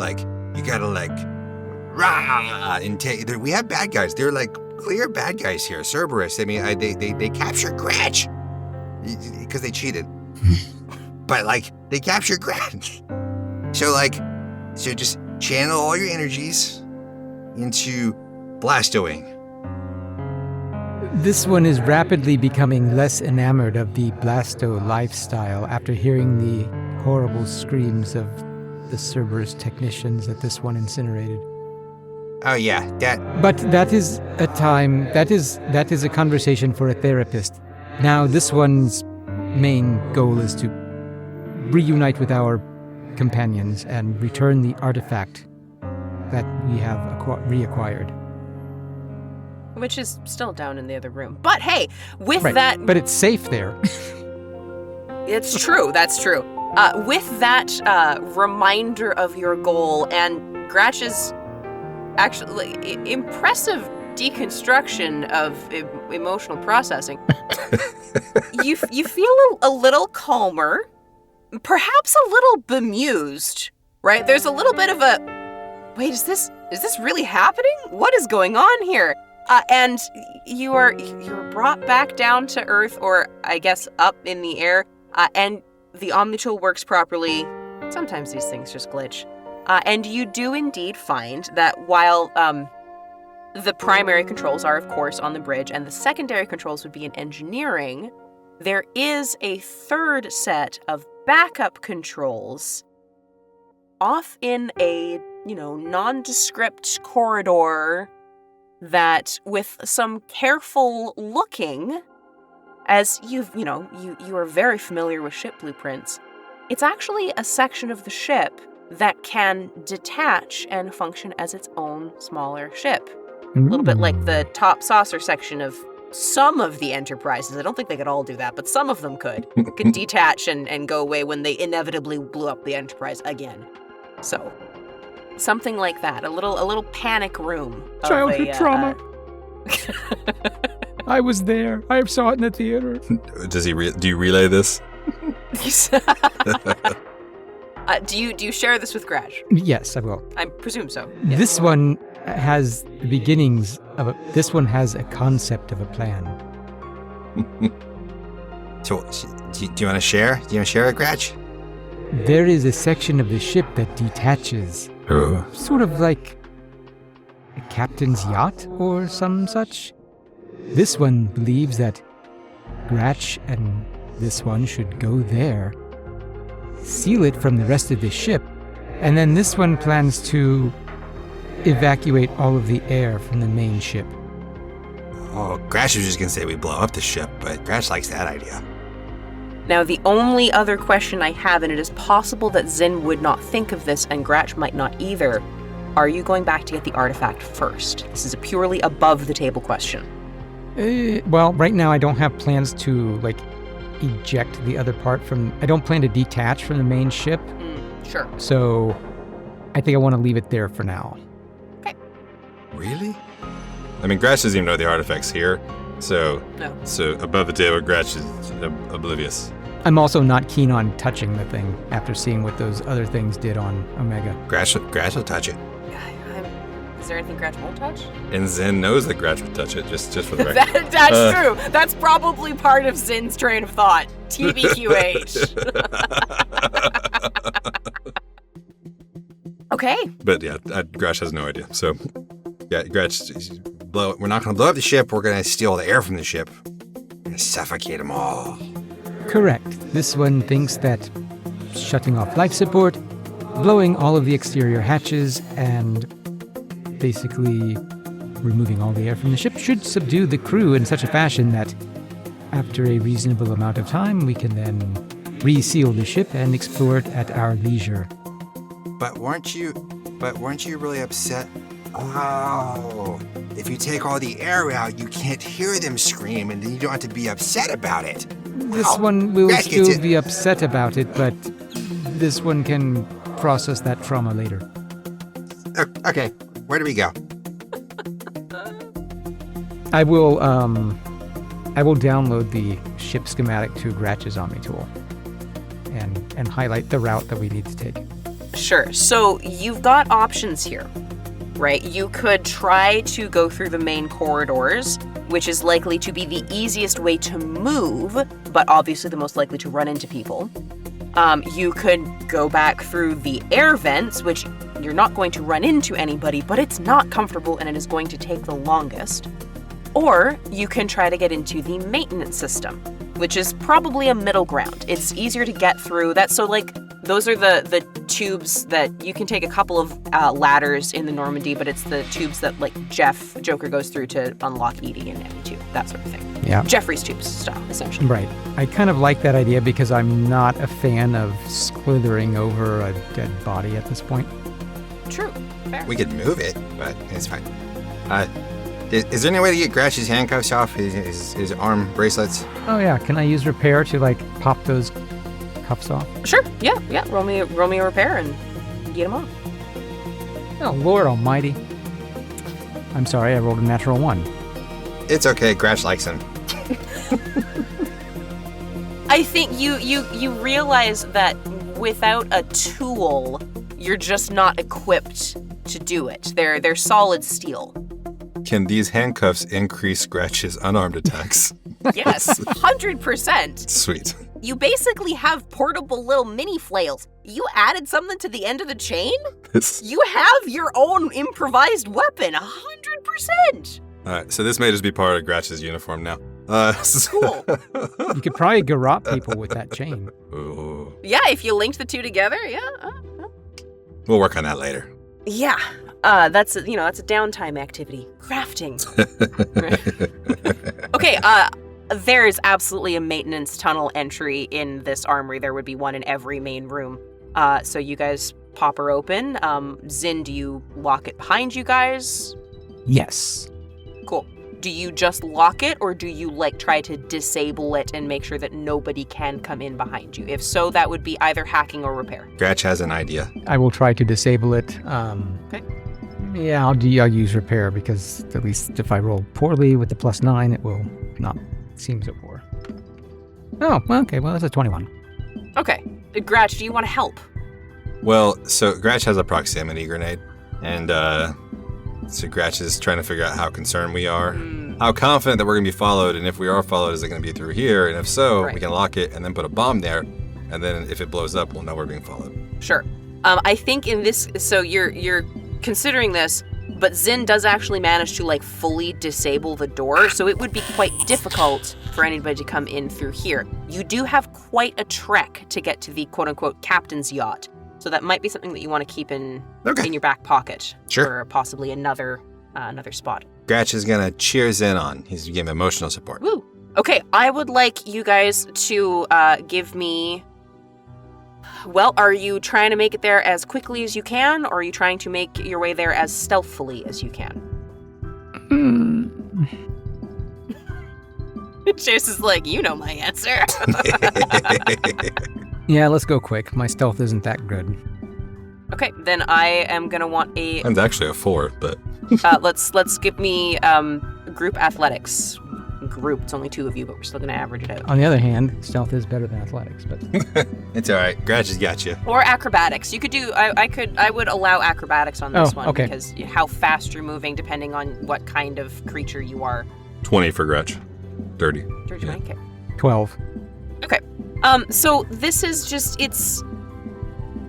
rah, and take, we have bad guys. They're, clear bad guys here. Cerberus, I mean, they captured Gratch because they cheated. But, they captured Gratch. So just channel all your energies into blastoing. This one is rapidly becoming less enamored of the blasto lifestyle after hearing the horrible screams of the Cerberus technicians that this one incinerated. Oh yeah, that... But that is a conversation for a therapist. Now this one's main goal is to reunite with our companions and return the artifact that we have reacquired. Which is still down in the other room. But hey, with Right, that... but it's safe there. It's true, that's true. With that reminder of your goal and Gratch's actually impressive deconstruction of emotional processing, you feel a little calmer, perhaps a little bemused, right? There's a little bit of a, wait, is this really happening? What is going on here? And you're brought back down to Earth, or I guess up in the air, and the Omnitool works properly. Sometimes these things just glitch. And you do indeed find that while the primary controls are, of course, on the bridge, and the secondary controls would be in engineering, there is a third set of backup controls off in a, nondescript corridor that, with some careful looking, as you are very familiar with ship blueprints, it's actually a section of the ship that can detach and function as its own smaller ship. A little bit like the top saucer section of some of the Enterprises. I don't think they could all do that, but some of them could detach and go away when they inevitably blew up the Enterprise again. So, something like that. A little panic room. Childhood trauma. I was there. I saw it in the theater. Do you relay this? Do you share this with Gratch? Yes, I will. I presume so. Yes. This one has the beginnings of this one has a concept of a plan. So, do you want to share? Do you want to share it, Gratch? There is a section of the ship that detaches. Sort of like a captain's yacht or some such. This one believes that Gratch and this one should go there, seal it from the rest of the ship, and then this one plans to evacuate all of the air from the main ship. Oh, Gratch was just going to say we blow up the ship, but Gratch likes that idea. Now, the only other question I have, and it is possible that Zyn would not think of this and Gratch might not either, are you going back to get the artifact first? This is a purely above-the-table question. Well, right now I don't have plans to, eject the other part from... I don't plan to detach from the main ship. Sure. So, I think I want to leave it there for now. Okay. Really? I mean, Gratch doesn't even know the artifact's here, so... No. So, above the table, Gratch is oblivious. I'm also not keen on touching the thing after seeing what those other things did on Omega. Gratch will touch it. Is there anything Gratch won't touch? And Zyn knows that Gratch would touch it, just for the record. That's true. That's probably part of Zyn's train of thought. TBQH. Okay. But yeah, Gratch has no idea. So, yeah, Gratch, we're not going to blow up the ship. We're going to steal the air from the ship. We're going to suffocate them all. Correct. This one thinks that shutting off life support, blowing all of the exterior hatches, and basically removing all the air from the ship should subdue the crew in such a fashion that after a reasonable amount of time, we can then reseal the ship and explore it at our leisure. But weren't you really upset? Oh, if you take all the air out, you can't hear them scream, and then you don't have to be upset about it. This one will still be upset about it, but this one can process that trauma later. Okay, where do we go? I will download the ship schematic to Gratch's Omnitool and highlight the route that we need to take. Sure. So you've got options here, right? You could try to go through the main corridors, which is likely to be the easiest way to move, but obviously the most likely to run into people. You could go back through the air vents, which you're not going to run into anybody, but it's not comfortable and it is going to take the longest. Or you can try to get into the maintenance system, which is probably a middle ground. It's easier to get through. Those are the tubes that you can take a couple of ladders in the Normandy, but it's the tubes that Joker goes through to unlock Edie and M2, that sort of thing. Yeah. Jeffrey's tubes style, essentially. Right. I kind of like that idea because I'm not a fan of slithering over a dead body at this point. True. Fair. We could move it, but it's fine. Is there any way to get Gratch's handcuffs off, his arm bracelets? Oh yeah, can I use repair to pop those cuffs off? Sure. Yeah. Roll me a repair and get them off. Oh Lord Almighty! I'm sorry, I rolled a natural 1. It's okay. Gratch likes him. I think you realize that without a tool, you're just not equipped to do it. They're solid steel. Can these handcuffs increase Gratch's unarmed attacks? Yes, 100%. Sweet. You basically have portable little mini flails. You added something to the end of the chain? You have your own improvised weapon, 100%. Alright, so this may just be part of Gratch's uniform now. Cool. You could probably garrote people with that chain. Ooh. Yeah, if you linked the two together, yeah. We'll work on that later. Yeah. That's a downtime activity. Crafting. Okay, there is absolutely a maintenance tunnel entry in this armory. There would be one in every main room. So you guys pop her open. Zyn, do you lock it behind you guys? Yes. Cool. Do you just lock it, or do you try to disable it and make sure that nobody can come in behind you? If so, that would be either hacking or repair. Gratch has an idea. I will try to disable it. Okay. Yeah, I'll use repair because at least if I roll poorly with the +9, it will not seem so poor. Oh, okay. Well, that's a 21. Okay. Gratch, do you want to help? Well, so Gratch has a proximity grenade, and so Gratch is trying to figure out how concerned we are, how confident that we're going to be followed, and if we are followed, is it going to be through here? And if so, Right. we can lock it and then put a bomb there, and then if it blows up, we'll know we're being followed. Sure. I think in this, so you're considering this, but Zyn does actually manage to fully disable the door, so it would be quite difficult for anybody to come in through here. You do have quite a trek to get to the quote-unquote captain's yacht, so that might be something that you want to keep in your back pocket. Sure. For possibly another spot. Gratch is going to cheer Zyn on. He's giving emotional support. Woo! Okay, I would like you guys to give me... Well, are you trying to make it there as quickly as you can, or are you trying to make your way there as stealthily as you can? Chase is you know my answer. Yeah, let's go quick. My stealth isn't that good. Okay, then I am gonna want a. Mine's actually a 4, but let's give me group athletics. Group. It's only 2 of you, but we're still gonna average it out. On the other hand, stealth is better than athletics, but it's all right. Gratch has got you. Or acrobatics. You could do. I would allow acrobatics on this one okay. because how fast you're moving, depending on what kind of creature you are. 20 for Gratch. 30. 30, Yeah. okay. 12. Okay. So this is just,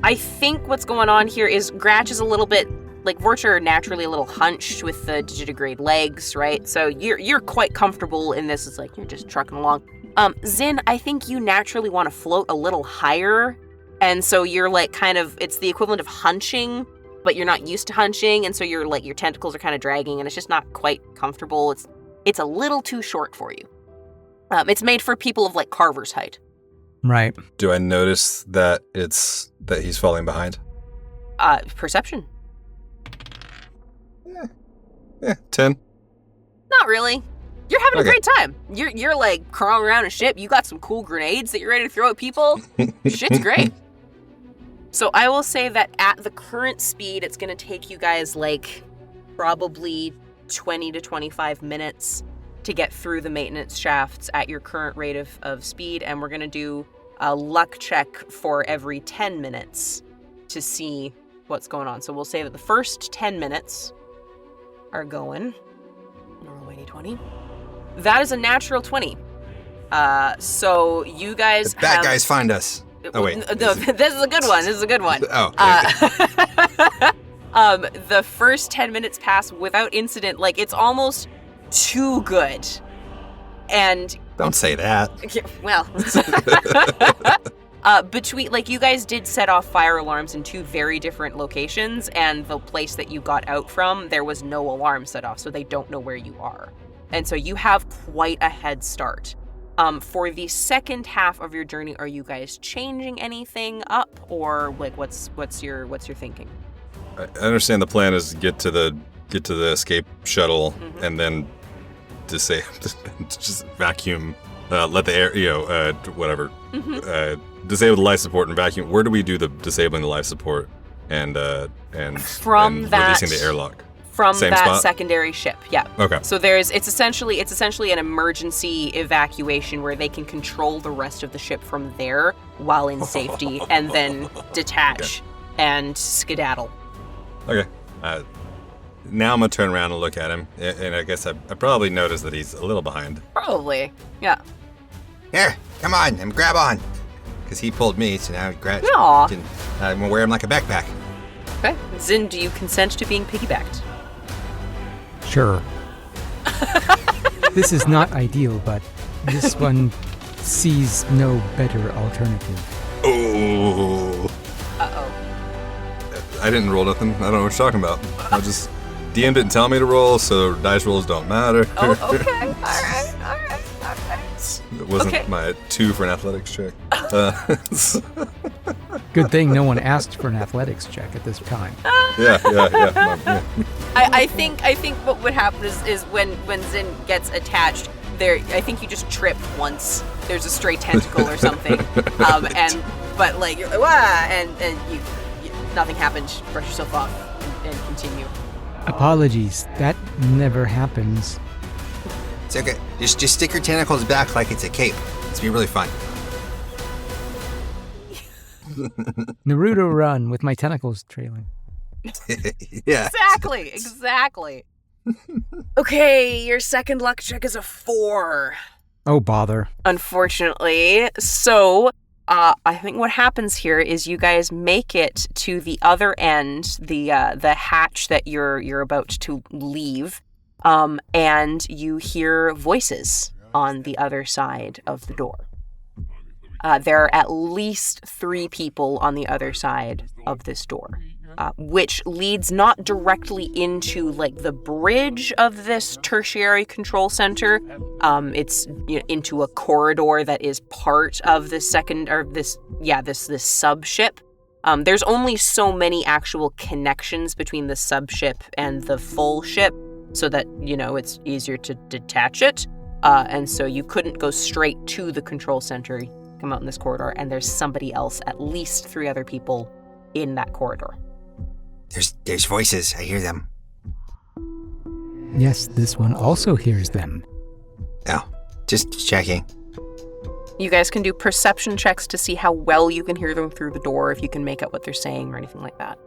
I think what's going on here is Gratch is a little bit, Vorcher are naturally a little hunched with the digitigrade legs, right? So you're quite comfortable in this. It's you're just trucking along. Zyn, I think you naturally want to float a little higher. And so you're it's the equivalent of hunching, but you're not used to hunching. And so you're your tentacles are kind of dragging and it's just not quite comfortable. It's a little too short for you. It's made for people of Carver's height. Right. Do I notice that that he's falling behind? Perception. 10. Not really. You're having Okay. a great time. You're crawling around a ship. You got some cool grenades that you're ready to throw at people. Shit's great. So I will say that at the current speed, it's going to take you guys probably 20 to 25 minutes to get through the maintenance shafts at your current rate of speed. And we're going to do a luck check for every 10 minutes to see what's going on. So we'll say that the first 10 minutes are going. Roll 80-20. That is a natural 20. So you guys The bad guys find us. Oh, wait. No, this is a good one. This is a good one. Oh. The first 10 minutes pass without incident. Like, it's almost too good. And... Don't say that. Well... between, like, you guys did set off fire alarms in 2 very different locations, and the place that you got out from, there was no alarm set off, so they don't know where you are. And so you have quite a head start. For the second half of your journey, are you guys changing anything up, or like what's your thinking? I understand the plan is get to the escape shuttle and then just vacuum, let the air, whatever. Disable the life support and vacuum. Where do we do the disabling the life support and from that releasing the airlock? From Same that spot? secondary ship, yeah. Okay. So it's essentially an emergency evacuation where they can control the rest of the ship from there while in safety, and then detach and skedaddle. Okay. Now I'm gonna turn around and look at him, and I guess I probably noticed that he's a little behind. Probably, yeah. Here, come on, and grab on. Because he pulled me, so now Gratch Aw. can... I'm gonna wear him like a backpack. Okay. Zyn, do you consent to being piggybacked? Sure. This is not ideal, but this one sees no better alternative. Oh. Uh-oh. I didn't roll nothing. I don't know what you're talking about. I just... DM didn't tell me to roll, so dice rolls don't matter. Oh, okay. All right. It wasn't Okay. my 2 for an athletics check. Good thing no one asked for an athletics check at this time. Yeah. I think what would happen is when Zyn gets attached, I think you just trip once. There's a stray tentacle or something, but like you're like, wah, and you nothing happened. Brush yourself off and continue. Apologies, that never happens. It's okay. Just stick your tentacles back like it's a cape. It's be really fun. Naruto run with my tentacles trailing. Yeah. Exactly. Okay, your second luck check is a 4. Oh, bother. Unfortunately. So, I think what happens here is you guys make it to the other end, the hatch that you're about to leave, and you hear voices on the other side of the door. There are at least 3 people on the other side of this door, which leads not directly into like the bridge of this tertiary control center. It's into a corridor that is part of the this sub-ship. There's only so many actual connections between the sub-ship and the full ship, so that it's easier to detach it. And so you couldn't go straight to the control center. Come out in this corridor, and there's somebody else, at least 3 other people in that corridor. There's voices. I hear them. Yes, this one also hears them. Oh, just checking. You guys can do perception checks to see how well you can hear them through the door, if you can make out what they're saying or anything like that.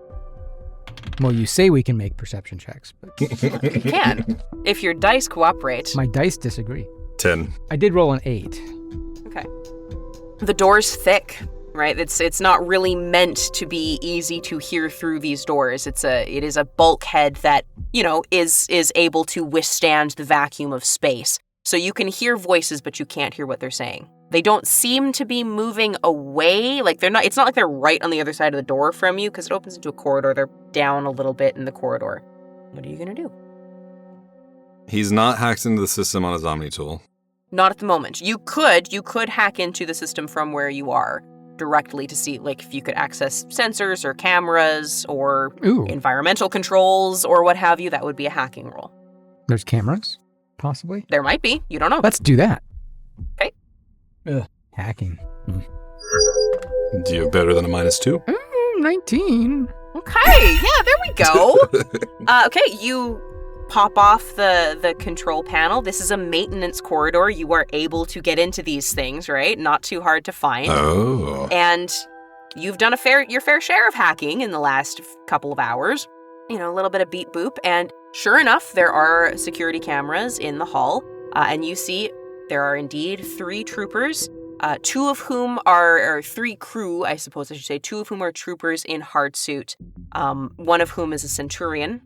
Well, you say we can make perception checks, but You can, if your dice cooperate. my dice disagree. 10. I did roll an 8. Okay. The door's thick, right? It's not really meant to be easy to hear through these doors. It is a bulkhead that, is able to withstand the vacuum of space. So you can hear voices, but you can't hear what they're saying. They don't seem to be moving away. Like it's not like they're right on the other side of the door from you, because it opens into a corridor. They're down a little bit in the corridor. What are you going to do? He's not hacked into the system on his Omni tool. Not at the moment. You could hack into the system from where you are directly to see, like, if you could access sensors or cameras or environmental controls or what have you. That would be a hacking roll. There's cameras, possibly? There might be. You don't know. Let's do that. Okay. Hacking. Do you have better than a -2? 19. Okay. Yeah, there we go. Okay, you pop off the control panel. This is a maintenance corridor. You are able to get into these things, right? Not too hard to find. Oh. And you've done your fair share of hacking in the last couple of hours. A little bit of beep boop. And sure enough, there are security cameras in the hall. And you see there are indeed 3 troopers two of whom are three crew, I suppose I should say, two of whom are troopers in hard suit, one of whom is a centurion,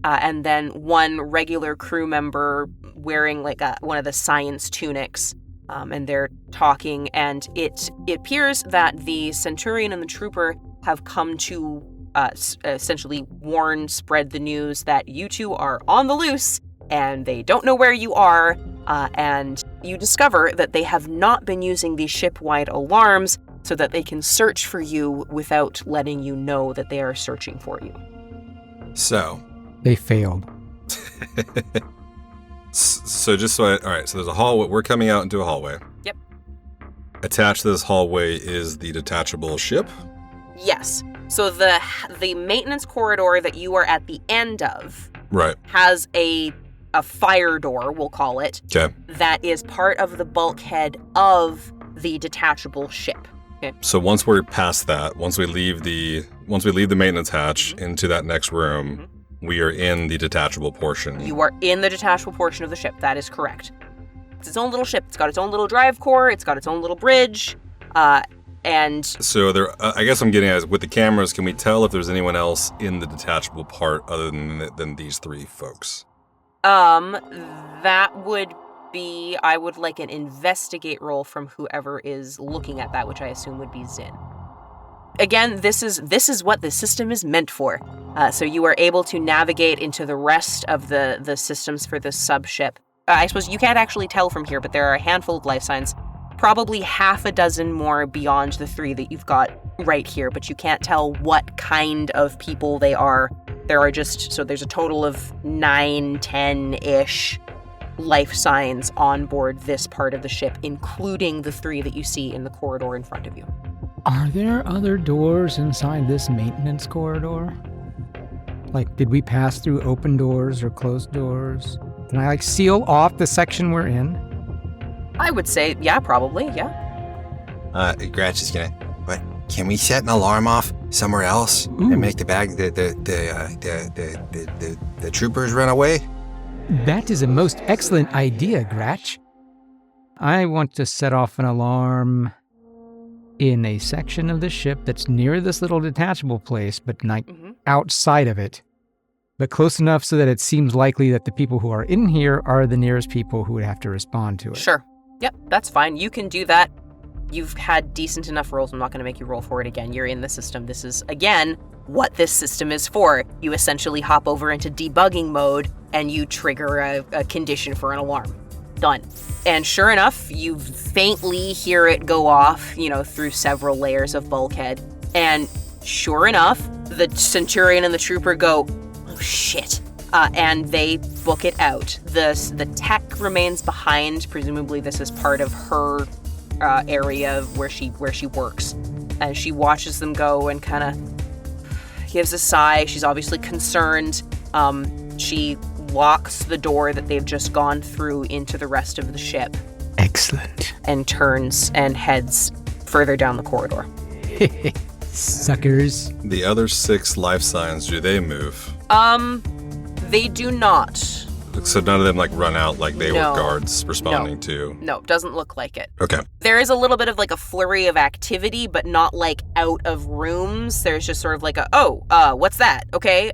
and then one regular crew member wearing like one of the science tunics, and they're talking, and it appears that the centurion and the trooper have come to essentially spread the news that you two are on the loose, and they don't know where you are, and you discover that they have not been using these ship-wide alarms so that they can search for you without letting you know that they are searching for you. So. They failed. So all right, so there's a hallway. We're coming out into a hallway. Yep. Attached to this hallway is the detachable ship? Yes. So the maintenance corridor that you are at the end of has a fire door, we'll call it, that is part of the bulkhead of the detachable ship. Okay. So once we're past that, once we leave the maintenance hatch into that next room, we are in the detachable portion. You are in the detachable portion of the ship. That is correct. It's its own little ship. It's got its own little drive core. It's got its own little bridge. And so there, I guess I'm getting at with the cameras. Can we tell if there's anyone else in the detachable part other than these three folks? That would be, I would like an investigate roll from whoever is looking at that, which I assume would be Zyn. Again, this is what the system is meant for. So you are able to navigate into the rest of the systems for this sub-ship. I suppose you can't actually tell from here, but there are a handful of life signs. Probably half a dozen more beyond the three that you've got right here, but you can't tell what kind of people they are. There's a total of 9, 10-ish life signs on board this part of the ship, including the three that you see in the corridor in front of you. Are there other doors inside this maintenance corridor? Like, did we pass through open doors or closed doors? Can I, seal off the section we're in? I would say, yeah, probably, yeah. Gratch is gonna. But can we set an alarm off somewhere else and make the troopers run away? That is a most excellent idea, Gratch. I want to set off an alarm in a section of the ship that's near this little detachable place, but outside of it, but close enough so that it seems likely that the people who are in here are the nearest people who would have to respond to it. Sure. Yep, that's fine. You can do that. You've had decent enough rolls. I'm not going to make you roll for it again. You're in the system. This is, again, what this system is for. You essentially hop over into debugging mode and you trigger a condition for an alarm. Done. And sure enough, you faintly hear it go off, through several layers of bulkhead. And sure enough, the Centurion and the Trooper go, oh shit. And they book it out. The tech remains behind. Presumably this is part of her area where she works. And she watches them go and kind of gives a sigh. She's obviously concerned. She locks the door that they've just gone through into the rest of the ship. Excellent. And turns and heads further down the corridor. Suckers. The other 6 life signs, do they move? They do not. So none of them run out like they were guards responding to? No, doesn't look like it. Okay. There is a little bit of a flurry of activity, but not out of rooms. There's just sort of what's that? Okay.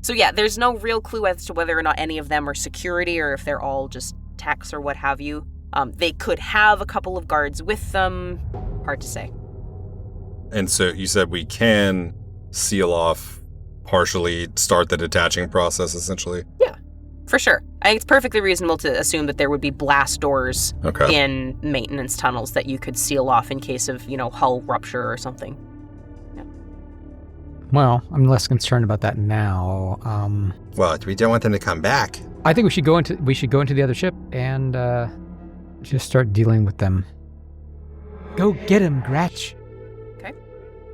So yeah, there's no real clue as to whether or not any of them are security or if they're all just techs or what have you. They could have a couple of guards with them. Hard to say. And so you said we can seal off, partially start the detaching process, essentially? Yeah, for sure. I think it's perfectly reasonable to assume that there would be blast doors in maintenance tunnels that you could seal off in case of, hull rupture or something. Yeah. Well, I'm less concerned about that now. Well, we don't want them to come back. I think we should go into the other ship and just start dealing with them. Go get him, Gratch. Okay.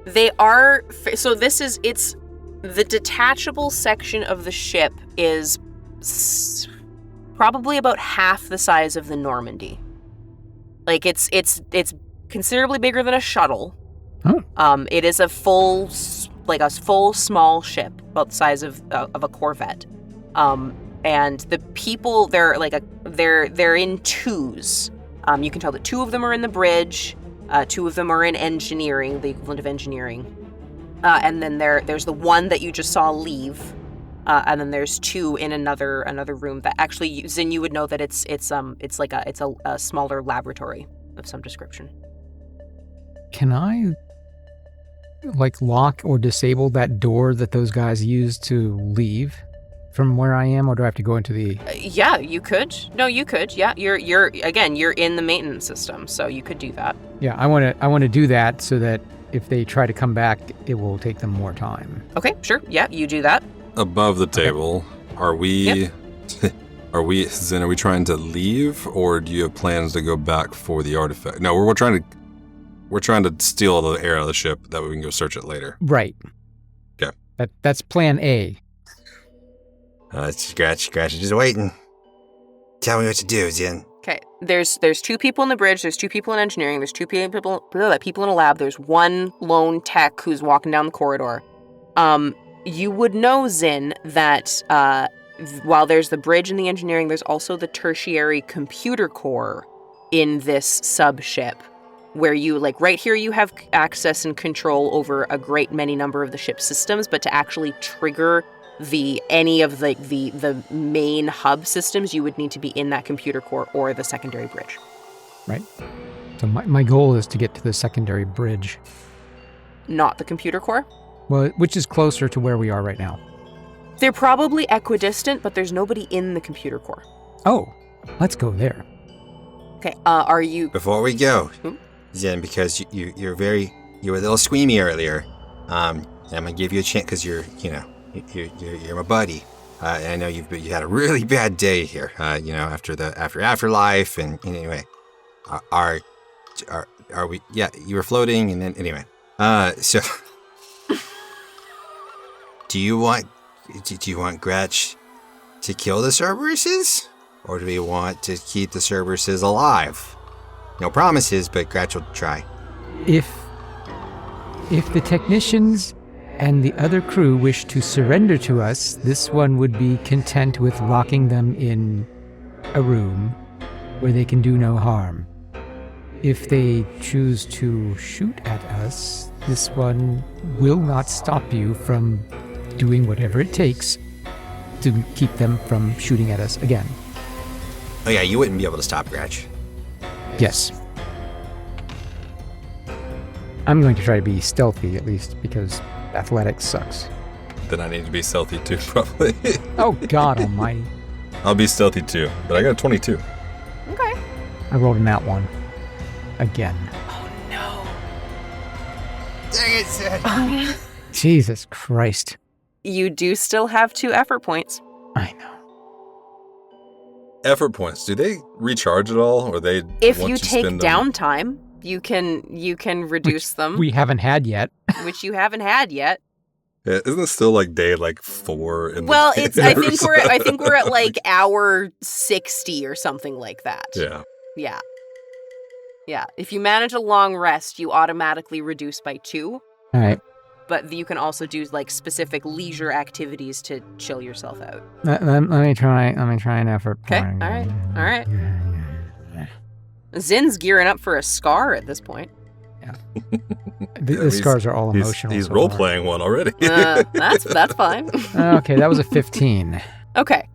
They are... So it's... The detachable section of the ship is probably about half the size of the Normandy. It's considerably bigger than a shuttle. Oh. It is a full small ship, about the size of a Corvette. And the people they're in twos. You can tell that 2 of them are in the bridge, 2 of them are in engineering, the equivalent of engineering. And then there's the one that you just saw leave, and then there's 2 in another room that actually, Zyn, you would know that it's like a smaller laboratory of some description. Can I, lock or disable that door that those guys used to leave from where I am, or do I have to go into the... Yeah, you could. No, you could. Yeah, you're in the maintenance system, so you could do that. Yeah, I want to do that so that if they try to come back, it will take them more time. Okay, sure. Yeah, you do that. Above the table, are we... Yep. Zyn, are we trying to leave, or do you have plans to go back for the artifact? No, we're trying to steal the air out of the ship. That way we can go search it later. Right. Okay. That's plan A. Scratch, just waiting. Tell me what to do, Zyn. Okay. There's 2 people in the bridge. There's 2 people in engineering. There's 2 people in a lab. There's 1 lone tech who's walking down the corridor. You would know, Zyn, that while there's the bridge and the engineering, there's also the tertiary computer core in this sub-ship, where you, right here, you have access and control over a great many number of the ship's systems, but to actually trigger any of the main hub systems, you would need to be in that computer core or the secondary bridge. Right. So my goal is to get to the secondary bridge. Not the computer core? Well, which is closer to where we are right now. They're probably equidistant, but there's nobody in the computer core. Oh, let's go there. Okay, are you... Before we go, Zyn, because you were a little squeamy earlier, I'm gonna give you a chance because you're my buddy. And I know you had a really bad day here, after afterlife, and anyway, are we? Yeah, you were floating, and then anyway, so do you want Gratch to kill the Cerberuses, or do we want to keep the Cerberuses alive? No promises, but Gratch will try. If the technicians and the other crew wish to surrender to us, this one would be content with locking them in a room where they can do no harm. If they choose to shoot at us, this one will not stop you from doing whatever it takes to keep them from shooting at us again. Oh yeah, you wouldn't be able to stop Gratch. Yes. I'm going to try to be stealthy, at least, because athletics sucks. Then I need to be stealthy too, probably. Oh, God almighty. I'll be stealthy too, but I got a 22. Okay. I rolled in that one. Again. Oh, no. Dang it, Zyn. Jesus Christ. You do still have 2 effort points. I know. Effort points, do they recharge at all, or they? If once you take spend them- downtime, you can reduce them. We haven't had yet. Which you haven't had yet. Yeah, isn't it still day 4 in Well, the it's. I think we're at hour 60 or something like that. Yeah. Yeah. Yeah. If you manage a long rest, you automatically reduce by 2. All right. But you can also do specific leisure activities to chill yourself out. Let me try an effort. Okay. point. All right. Zyn's gearing up for a scar at this point. Yeah. The scars are all emotional. He's so role far. playing one already. That's fine. Okay, that was a 15. Okay.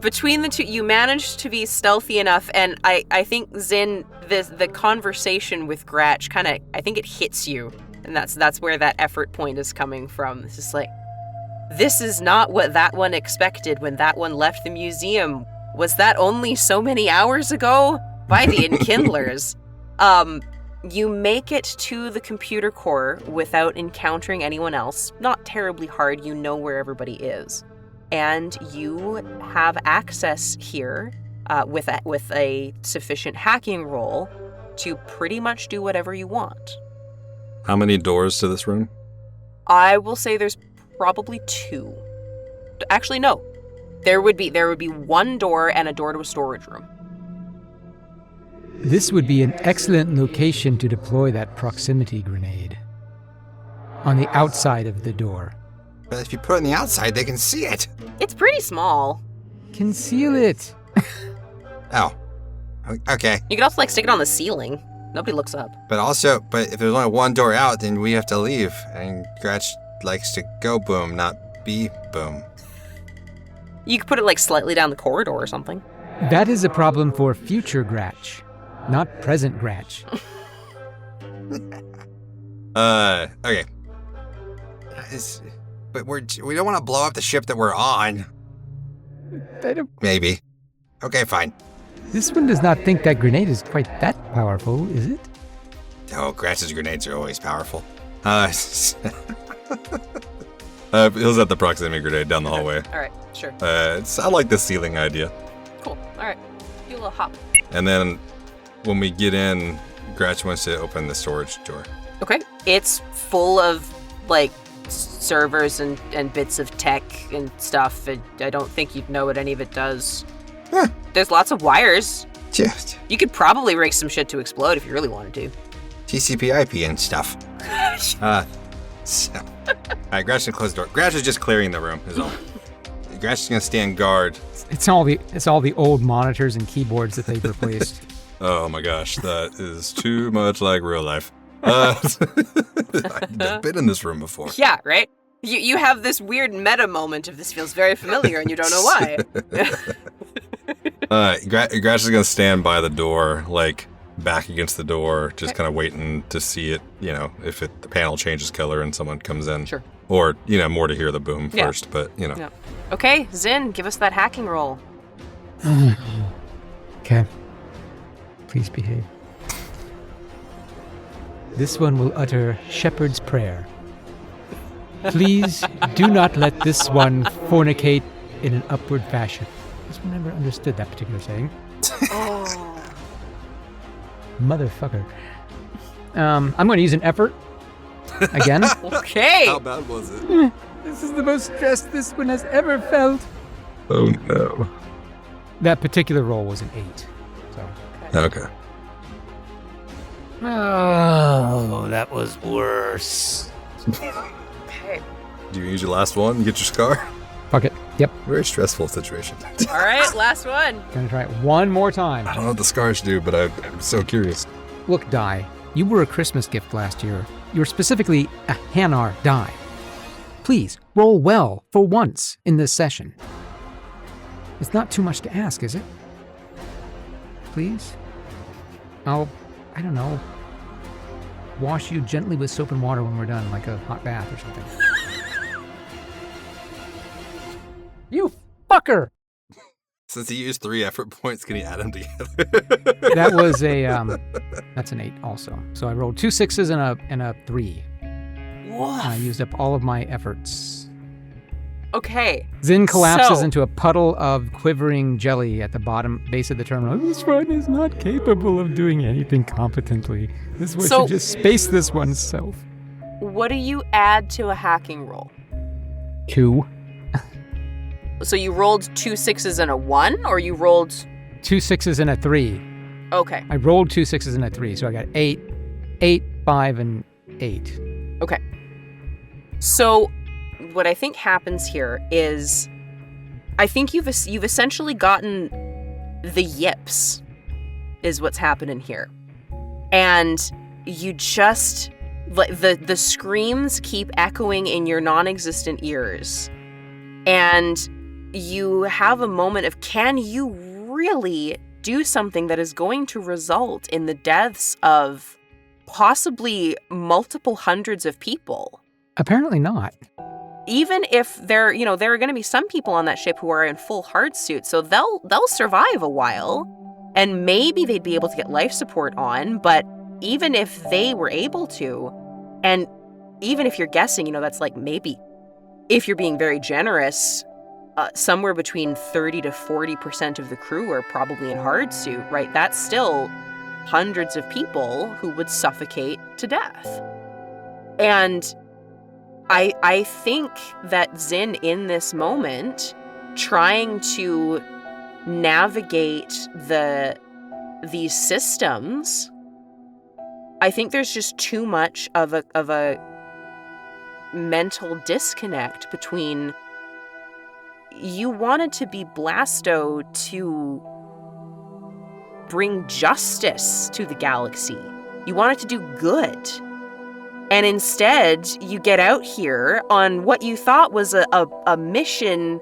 Between the 2, you managed to be stealthy enough, and I think, Zyn, the conversation with Gratch I think it hits you, and that's where that effort point is coming from. It's just this is not what that one expected when that one left the museum. Was that only so many hours ago? By the Enkindlers. You make it to the computer core without encountering anyone else. Not terribly hard, you know where everybody is. And you have access here with a sufficient hacking roll to pretty much do whatever you want. How many doors to this room? I will say there's probably 2. Actually, no. There would be 1 door and a door to a storage room. This would be an excellent location to deploy that proximity grenade. On the outside of the door. But if you put it on the outside, they can see it. It's pretty small. Conceal it. Oh. Okay. You could also stick it on the ceiling. Nobody looks up. But if there's only one door out, then we have to leave. And Gratch likes to go boom, not be boom. You could put it slightly down the corridor or something. That is a problem for future Gratch, not present Gratch. Okay. But we don't want to blow up the ship that we're on. Maybe. Okay, fine. This one does not think that grenade is quite that powerful, is it? Oh, Gratch's grenades are always powerful. He'll set the proximity grenade down the hallway. All right, sure. I like the ceiling idea. Cool. All right. Do a little hop. And then when we get in, Gratch wants to open the storage door. Okay. It's full of, servers and bits of tech and stuff. I don't think you'd know what any of it does. Huh. There's lots of wires. Just You could probably rig some shit to explode if you really wanted to. TCP/IP and stuff. All right, Gratch can close the door. Gratch is just clearing the room, is all. Gratch is gonna stand guard. It's all the old monitors and keyboards that they've replaced. Oh my gosh, that is too much like real life. I've been in this room before. Yeah, right? You have this weird meta moment of this feels very familiar and you don't know why. Gratch is gonna stand by the door, back against the door, just kind of waiting to see it, if the panel changes color and someone comes in. Sure. Or, more to hear the boom first, but, Yeah. Okay, Zyn, give us that hacking roll. Okay. Please behave. This one will utter shepherd's prayer. Please do not let this one fornicate in an upward fashion. This one never understood that particular saying. Oh. Motherfucker. I'm going to use an effort. Again. Okay. how bad was it? This is the most stressed this one has ever felt. Oh no. That particular roll was an 8. So. Okay. Oh, that was worse. Okay. Do you use your last one and get your scar? Fuck it. Yep. Very stressful situation. All right, last one. Gonna try it one more time. I don't know what the scars do, but I'm so curious. Look, Die, you were a Christmas gift last year. You were specifically a Hanar die. Please, roll well for once in this session. It's not too much to ask, is it? Please? I don't know, wash you gently with soap and water when we're done, like a hot bath or something. You fucker! Since he used 3 effort points, can he add them together? That was that's an 8 also. So I rolled 2 6s and a 3. Woof. I used up all of my efforts. Okay. Zyn collapses So- into a puddle of quivering jelly at the bottom base of the terminal. This one is not capable of doing anything competently. This one should just space this oneself. What do you add to a hacking roll? 2. So you rolled 2 6s and a 1, or you rolled... 2 6s and a 3. Okay. I rolled 2 6s and a 3, so I got 8, 5, and 8. Okay. So what I think happens here is I think you've essentially gotten the yips is what's happening here. And you just the screams keep echoing in your non-existent ears. And you have a moment of, can you really do something that is going to result in the deaths of possibly multiple hundreds of people? Apparently not. Even if there are going to be some people on that ship who are in full hard suits, so they'll survive a while, and maybe they'd be able to get life support on, but even if they were able to, and even if you're guessing, that's maybe, if you're being very generous, somewhere between 30 to 40% of the crew are probably in hard suit, right? That's still hundreds of people who would suffocate to death. And I think that Zyn, in this moment, trying to navigate these systems, I think there's just too much of a mental disconnect between you wanted to be Blasto to bring justice to the galaxy. You want it to do good. And instead, you get out here on what you thought was a mission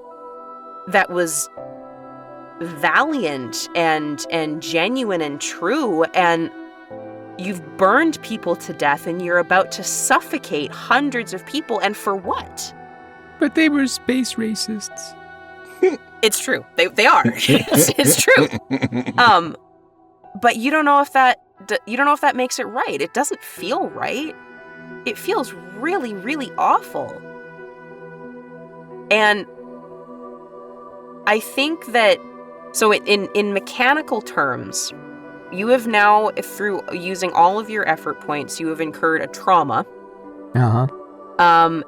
that was valiant and genuine and true, and you've burned people to death, and you're about to suffocate hundreds of people, and for what? But they were space racists. It's true. They are. It's true. But you don't know if that makes it right. It doesn't feel right. It feels really, really awful. And I think that, so in mechanical terms, you have now, through using all of your effort points, you have incurred a trauma. Uh-huh.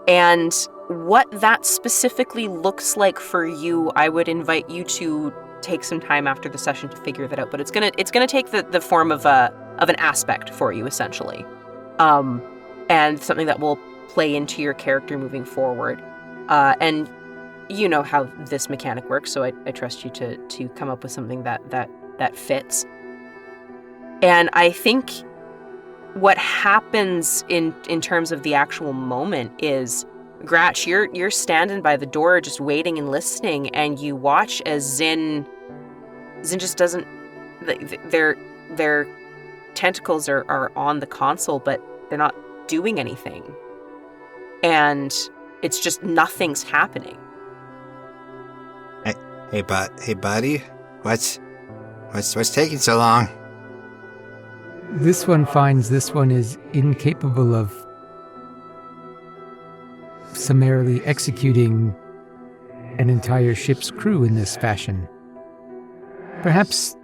And what that specifically looks like for you, I would invite you to take some time after the session to figure that out. But it's gonna take the form of an aspect for you, essentially. And something that will play into your character moving forward. And you know how this mechanic works, so I trust you to come up with something that fits. And I think what happens in terms of the actual moment is, Gratch, you're standing by the door just waiting and listening, and you watch as Zyn just doesn't, their tentacles are on the console, but they're not doing anything. And it's just nothing's happening. Hey, buddy, what's taking so long? This one finds this one is incapable of summarily executing an entire ship's crew in this fashion. Perhaps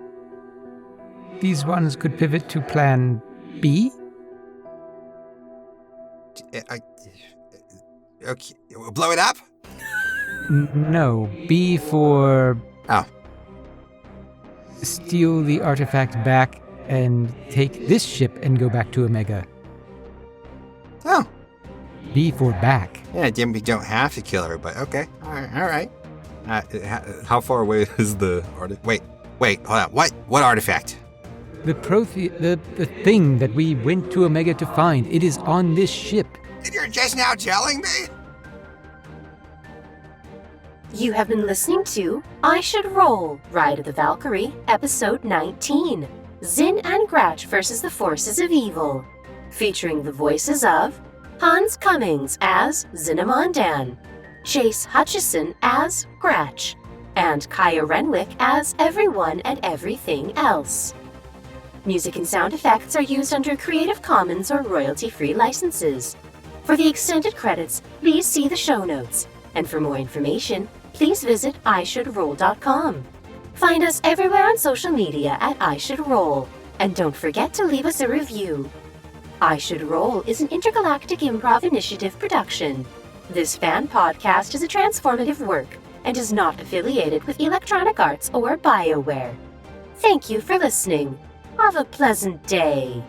these ones could pivot to plan B? Okay, blow it up? No, B for... Oh. Steal the artifact back and take this ship and go back to Omega. Oh. B for back. Yeah, we don't have to kill everybody. Okay, all right. How far away is the artifact? Wait, hold on. What artifact? The thing that we went to Omega to find. It is on this ship. And you're just now telling me? You have been listening to I Should Roll, Ride of the Valkyrie, Episode 19, Zyn and Gratch versus the Forces of Evil, featuring the voices of Hans Cummings as Zynamondan, Chase Hutchison as Gratch, and Kaya Renwick as everyone and everything else. Music and sound effects are used under Creative Commons or royalty-free licenses. For the extended credits, please see the show notes. And for more information, please visit ishouldroll.com. Find us everywhere on social media at I Should Roll. And don't forget to leave us a review. I Should Roll is an Intergalactic Improv Initiative production. This fan podcast is a transformative work and is not affiliated with Electronic Arts or BioWare. Thank you for listening. Have a pleasant day.